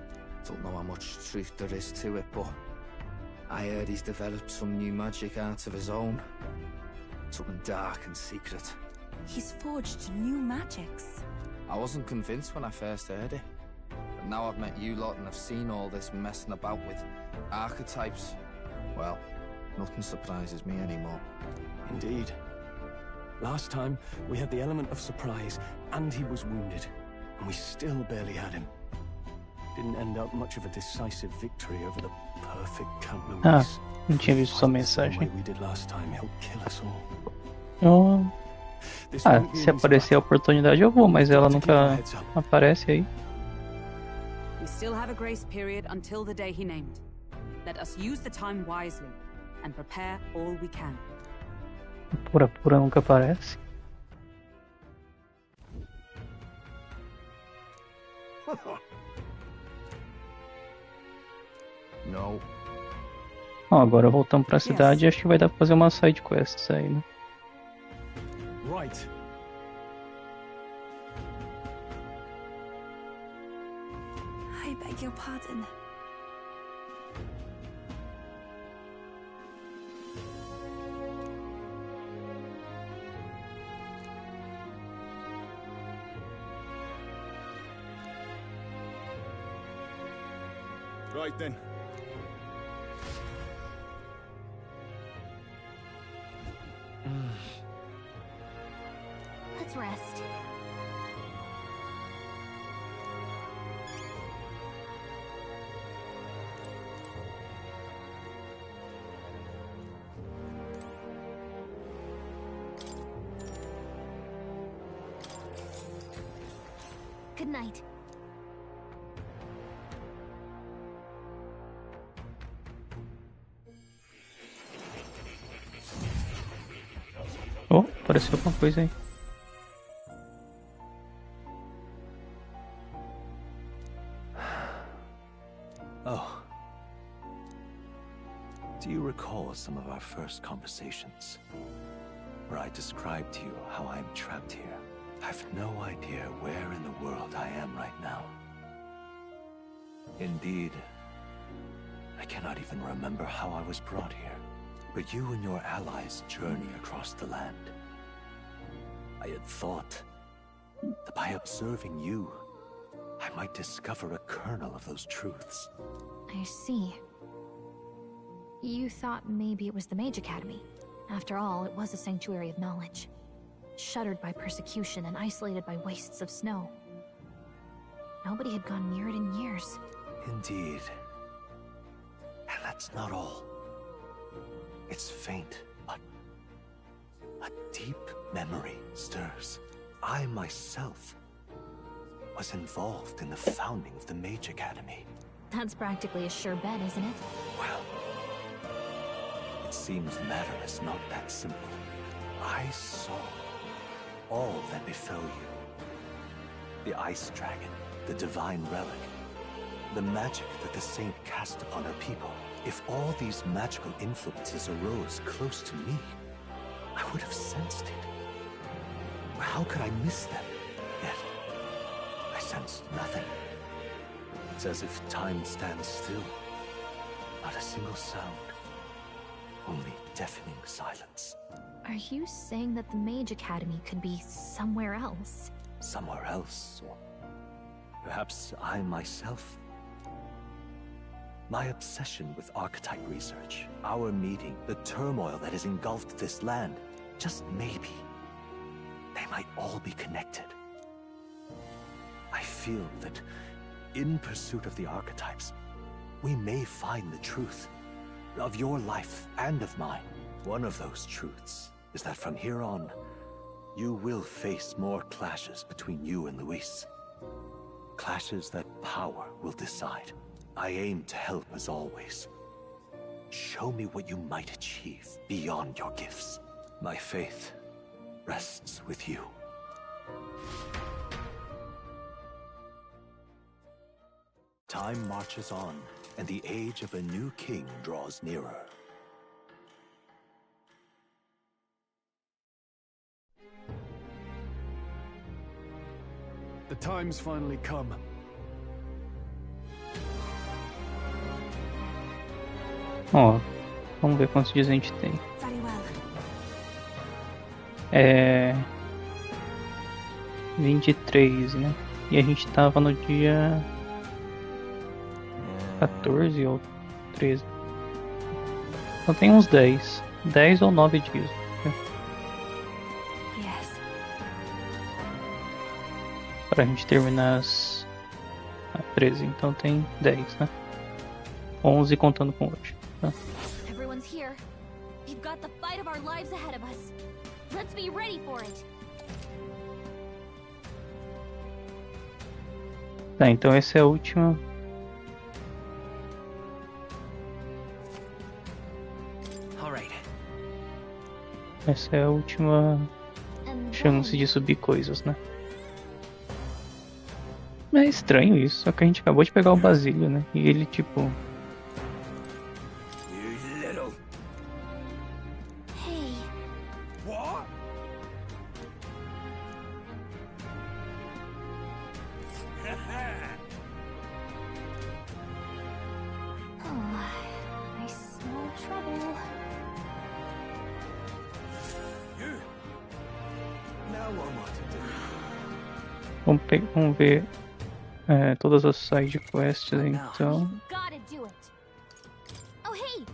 Don't know how much truth there is to it, but I heard he's developed some new magic art of his own. Something dark and secret. He's forged new magics. I wasn't convinced when I first heard it. But now I've met you lot and I've seen all this messing about with archetypes. Well, nothing surprises me anymore. Indeed. Last time, we had the element of surprise, and he was wounded. And we still barely had him. Didn't end up much of a decisive victory over the perfect Count Luis. Não tinha visto sua mensagem. We did last time, he'll kill us all. Eu... se aparecer a oportunidade eu vou, mas ela nunca aparece aí. We still have a grace period until the day he named. Let us use the time wisely and prepare all we can. Pura nunca aparece. No. Ó, agora voltamos pra cidade e acho que vai dar pra fazer umas side quests aí, né? Right. I beg your pardon. Right then. Let's rest. Good night. Oh, apareceu alguma coisa aí. Oh. Do you recall some of our first conversations? Where I described to you how I'm trapped here. I've no idea where in the world I am right now. Indeed, I cannot even remember how I was brought here. But you and your allies journey across the land. I had thought that by observing you, I might discover a kernel of those truths. I see. You thought maybe it was the Mage Academy. After all, it was a sanctuary of knowledge. Shuttered by persecution and isolated by wastes of snow. Nobody had gone near it in years. Indeed. And that's not all. It's faint, but a deep memory stirs. I myself was involved in the founding of the Mage Academy. That's practically a sure bet, isn't it? Well, it seems the matter is not that simple. I saw all that befell you. The Ice Dragon, the Divine Relic, the magic that the Saint cast upon her people. If all these magical influences arose close to me, I would have sensed it. How could I miss them? Yet, I sensed nothing. It's as if time stands still. Not a single sound. Only deafening silence. Are you saying that the Mage Academy could be somewhere else? Somewhere else, or perhaps I myself? My obsession with archetype research, our meeting, the turmoil that has engulfed this land, just maybe, they might all be connected. I feel that in pursuit of the archetypes, we may find the truth of your life and of mine. One of those truths is that from here on, you will face more clashes between you and Luis. Clashes that power will decide. I aim to help as always. Show me what you might achieve beyond your gifts. My faith rests with you. Time marches on, and the age of a new king draws nearer. The time's finally come. Ó, vamos ver quantos dias a gente tem. Very well. 23, né? E a gente tava no dia 14 ou 13. Então tem uns 10. 10 ou 9 dias. Yes. Pra gente terminar as 13. Então tem 10, né? 11 contando com hoje. Tá? Everyone's here. We've got the fight of our lives ahead of us. Let's be ready for it. Tá, então essa é a última. Essa é a última chance de subir coisas, né? É estranho isso, só que a gente acabou de pegar o Basílio, né? E ele tipo... I smell trouble. Now what am I to do? Vamos ver todas as side quests então. Gotta do it. Oh hey.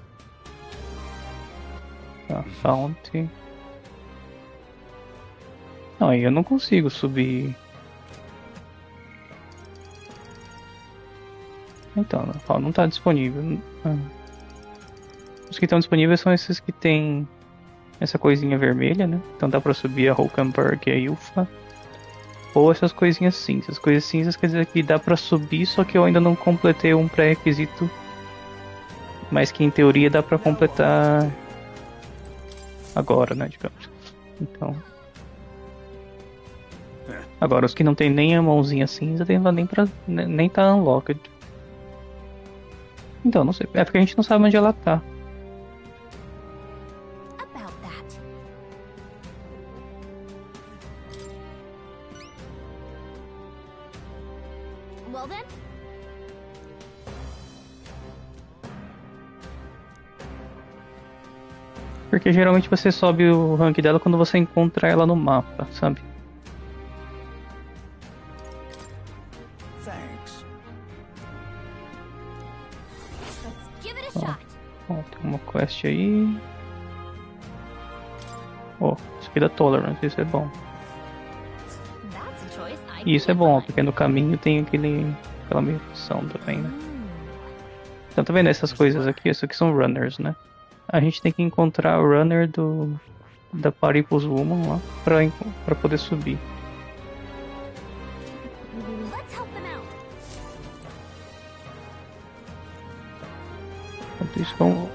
Tá, Bounty. Não, aí eu não consigo subir. Então, não tá disponível. Os que estão disponíveis são esses que tem essa coisinha vermelha, né? Então dá pra subir a Hulkenberg e a Ilfa. Ou essas coisinhas cinzas. As coisas cinzas quer dizer que dá pra subir, só que eu ainda não completei um pré-requisito. Mas que em teoria dá pra completar agora, né, digamos. Então... Agora, os que não tem nem a mãozinha cinza, nem tá unlocked. Então, não sei. É porque a gente não sabe onde ela tá. About that. Well then. Porque geralmente você sobe o rank dela quando você encontra ela no mapa, sabe? Ó, tem uma quest aí. Ó, isso aqui da Tolerance, isso é bom. E isso é bom, porque no caminho tem aquela missão também, né? Então tá vendo essas coisas aqui? Isso aqui são runners, né? A gente tem que encontrar o runner da Paripus Woman lá pra poder subir. Enquanto isso, vamos...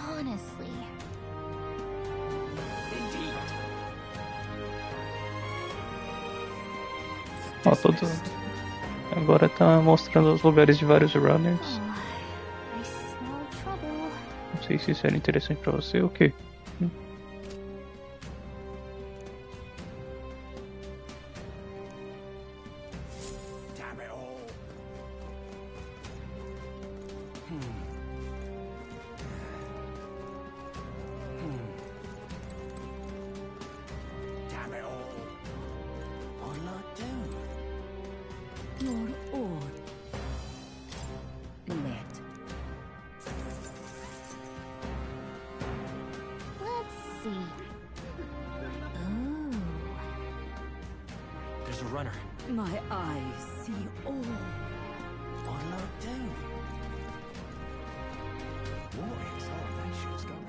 Honestly. Ó, agora tá mostrando os lugares de vários runners. Não sei se isso era interessante pra você ou o quê? My eyes see all.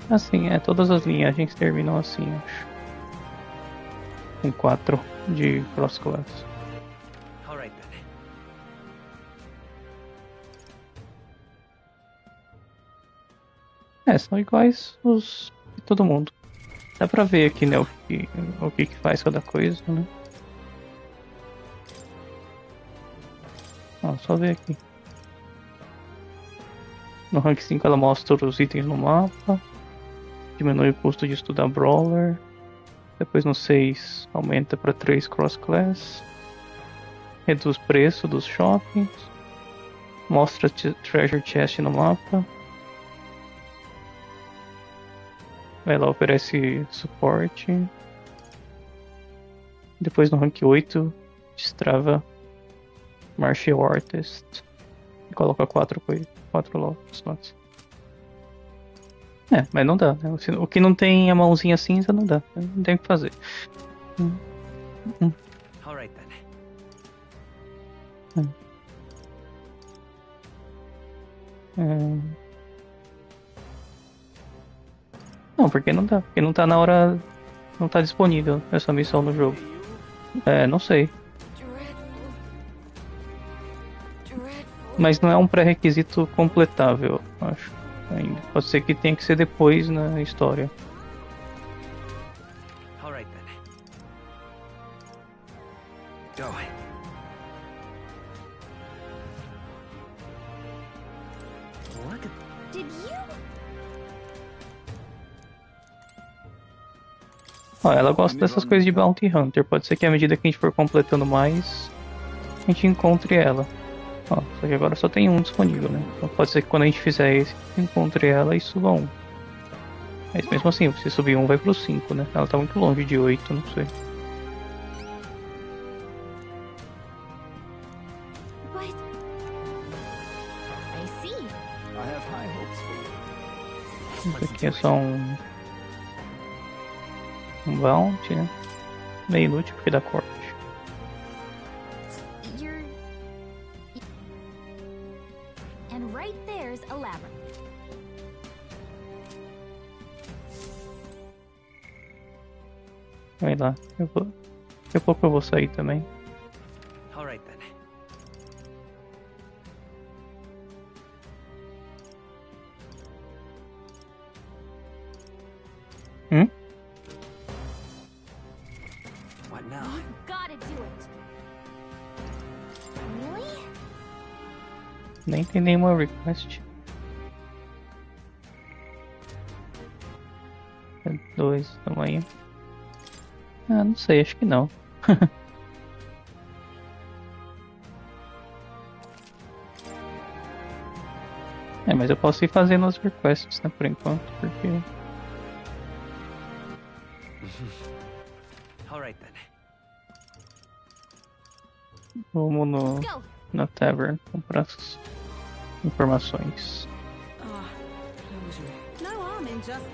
Assim, todas as linhagens terminam assim, acho. Com 4 de cross class. São iguais os de todo mundo. Dá pra ver aqui, né, o que faz cada coisa, né? Ó, só ver aqui. No rank 5 ela mostra os itens no mapa. Diminui o custo de estudar Brawler. Depois no 6 aumenta para 3 cross class. Reduz o preço dos shoppings. Mostra Treasure Chest no mapa. Ela oferece suporte. Depois no rank 8 destrava Martial Artist. E coloca 4 slots. Mas não dá, né? O que não tem a mãozinha cinza não dá. Não tem o que fazer. Alright then. Não, porque não dá. Porque não tá na hora. Não tá disponível essa missão no jogo. Não sei. Mas não é um pré-requisito completável, acho. Ainda. Pode ser que tenha que ser depois na história. Alright then. Go. Did you? Ó, ela gosta dessas coisas de Bounty Hunter. Pode ser que à medida que a gente for completando mais, a gente encontre ela. Ó, só que agora só tem um disponível, né? Então pode ser que quando a gente fizer esse, encontre ela e suba um. Mas mesmo assim, se subir um vai pro 5, né? Ela tá muito longe de 8, não sei. Isso aqui é só um bounty, né? Meio inútil porque dá corte. And right there's a labyrinth. Vai lá, daqui a pouco eu vou sair também. All right then. What now? You've gotta do it. Really? Nem tem nenhuma request. É 2 tamanho. Ah, não sei, acho que não. É, mas eu posso ir fazendo as requests, né, por enquanto, porque... All right then. Vamos na tavern comprar essas informações. No harm in just...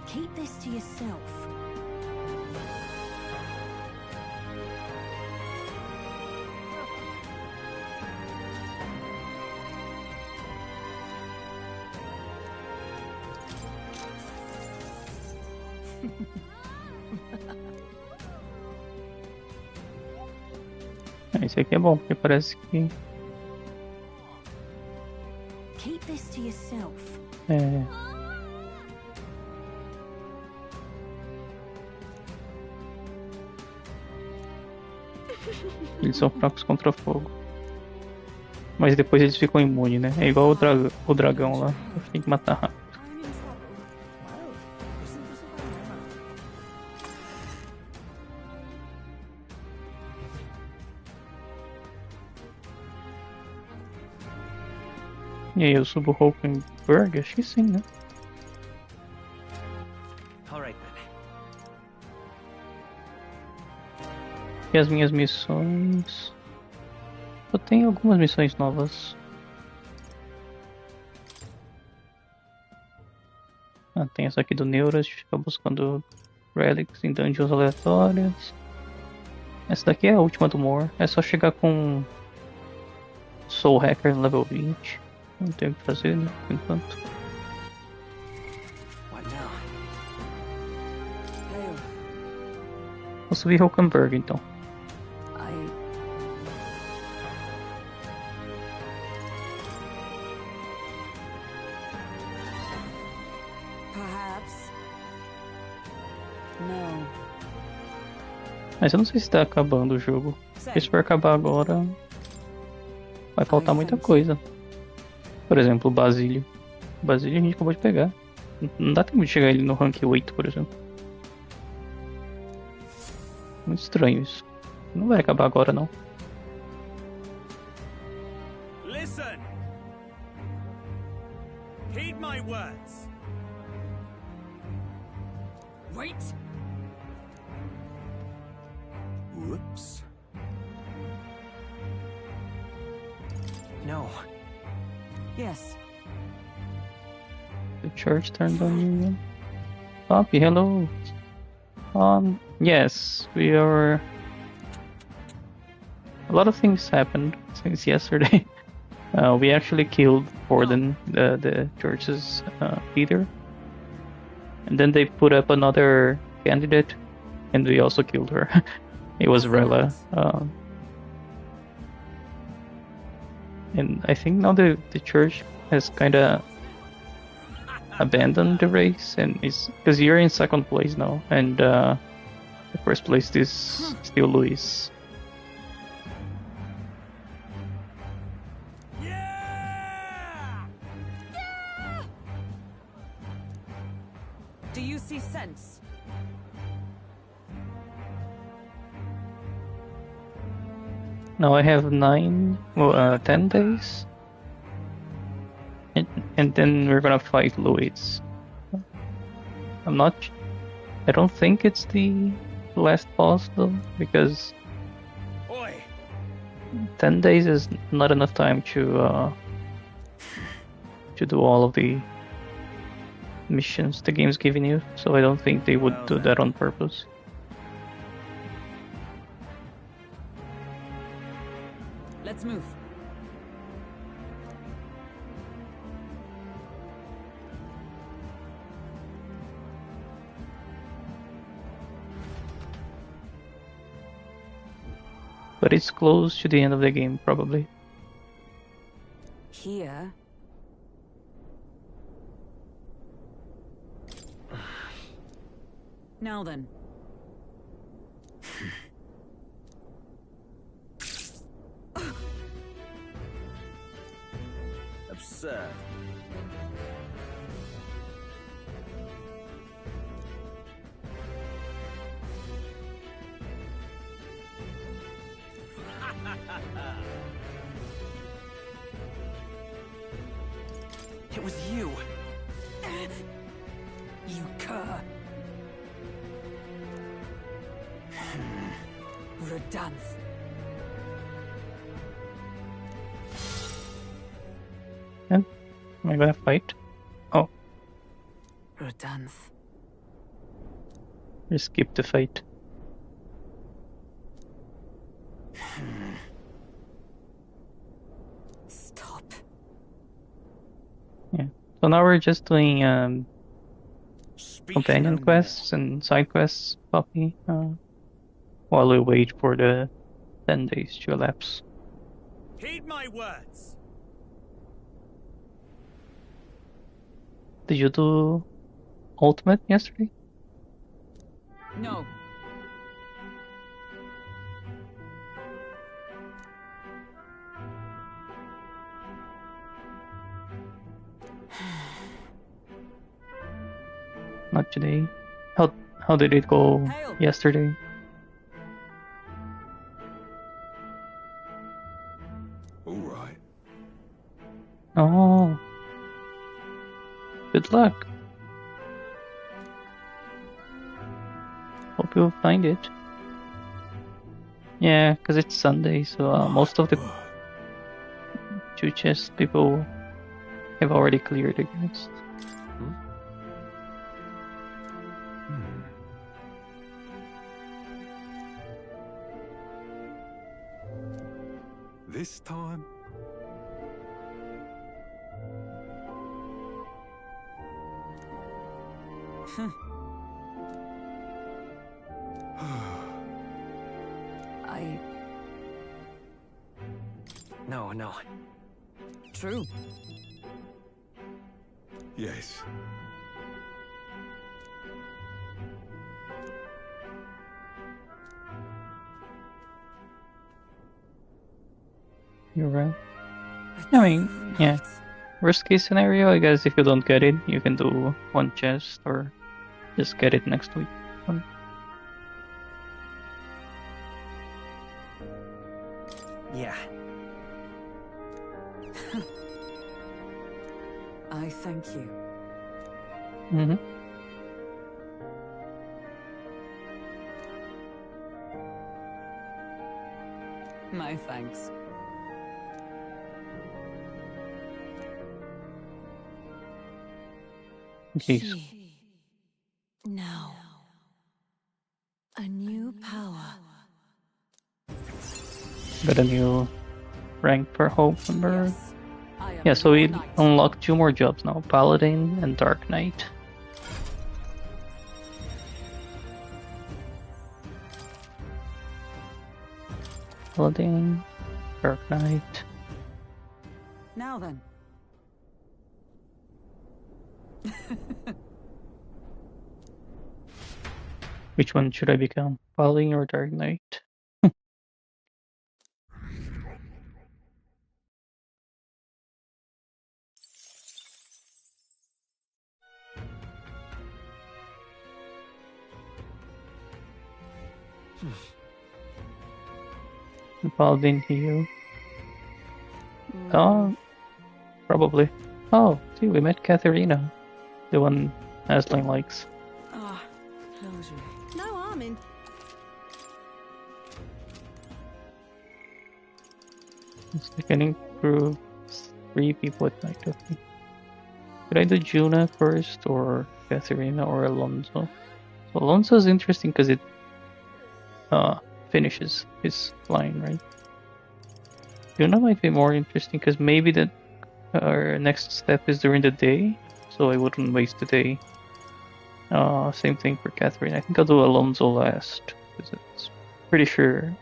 Keep this to yourself. Esse aqui é bom, porque parece que... Keep this to yourself. É... Eles são fracos contra fogo. Mas depois eles ficam imunes, né? É igual o dragão lá. A gente tem que matar rápido. E aí, eu subo o Hulkenberg? Acho que sim, né? All right then. E as minhas missões... Eu tenho algumas missões novas. Ah, tem essa aqui do Neuras, de ficar buscando relics em dungeons aleatórias. Essa daqui é a última do More. É só chegar com Soul Hacker level 20. Não tem o que fazer, né? Por enquanto. Vou subir Hulkenberg então. Mas eu não sei se tá acabando o jogo. Porque se for acabar agora, vai faltar muita coisa. Por exemplo, o Basílio. O Basílio a gente acabou de pegar. Não dá tempo de chegar ele no rank 8, por exemplo. Muito estranho isso. Não vai acabar agora, não. Listen. Heed my words. Wait. Whoops. No. Yes. The church turned on you. Poppy, hello. Yes, we are... A lot of things happened since yesterday. We actually killed Borden, the church's leader. And then they put up another candidate, and we also killed her. It was Rella. And I think now the church has kind of abandoned the race, and it's because you're in second place now, and the first place is still Luis. Do you see sense? Now I have 10 days. And then we're gonna fight Louis. I don't think it's the last boss though, because 10 days is not enough time to do all of the missions the game's giving you, so I don't think they would do that on purpose. Let's move. But it's close to the end of the game, probably. Here. Now then. Absurd. It was you. You cur. Redanth. Am I gonna fight? Oh. Redanth. Just skip the fight. Stop. Yeah. So now we're just doing companion quests and side quests, Poppy, while we wait for the 10 days to elapse. Heed my words. Did you do Ultimate yesterday? No. Not today. How did it go yesterday? All right. Oh. Good luck. Hope you'll find it. Yeah, because it's Sunday, so most of the two chest people have already cleared the quest. This time? No. True. Yes. You're right. I mean, yeah. Worst case scenario, I guess if you don't get it, you can do one chest or just get it next week. Yeah. I thank you. Mm-hmm. My thanks. Jeez. Now, a new power. Got a new rank per hope number. Yeah, so we unlocked 2 more jobs now, Paladin and Dark Knight. Paladin, Dark Knight. Now then. Which one should I become? Paladin or Dark Knight? Paladin heal. Oh, probably. Oh, see, we met Katharina, the one Aslan likes. Ah, no harm in. I can improve 3 people at night, okay. Should I do Juna first, or Katharina, or Alonso? So Alonso is interesting because it finishes his line, right? Juna might be more interesting because maybe our next step is during the day, so I wouldn't waste the day. Same thing for Katharina. I think I'll do Alonso last, because it's pretty sure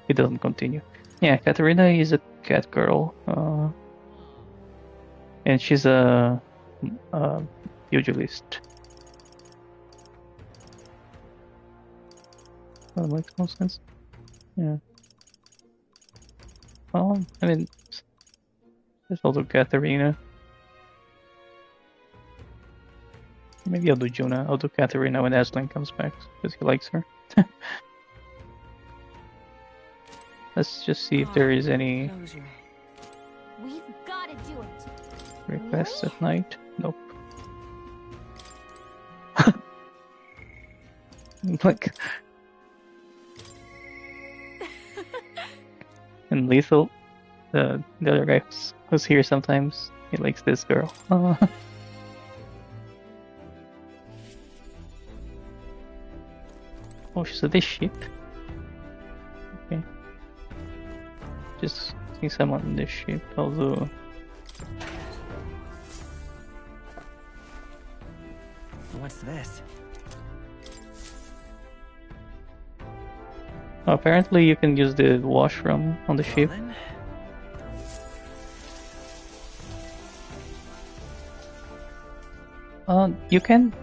it doesn't continue. Yeah, Katharina is a cat girl, and she's a pugilist. That makes no sense. Yeah. Well, I mean, there's also Katharina. Maybe I'll do Juna. I'll do Katharina when Aslan comes back, because he likes her. Let's just see if there is any We've gotta do it. requests at night. Nope. Like, and Lethal, the other guy who's here sometimes, he likes this girl. Oh, she's a this ship. Okay. Just see someone in this ship, although... What's this? Apparently you can use the washroom on the ship. You can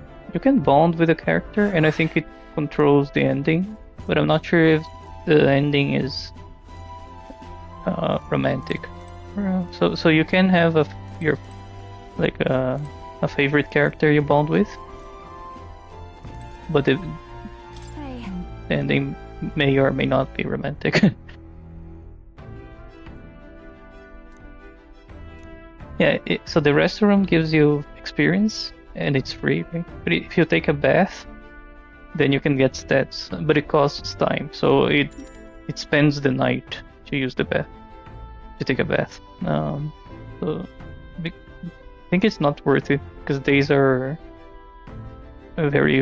bond with a character, and I think it controls the ending, but I'm not sure if the ending is romantic. So you can have a favorite character you bond with, but the ending may or may not be romantic. Yeah, so the restaurant gives you experience and it's free, right? But if you take a bath, then you can get stats, but it costs time. So it spends the night to use the bath, to take a bath. So I think it's not worth it because days are very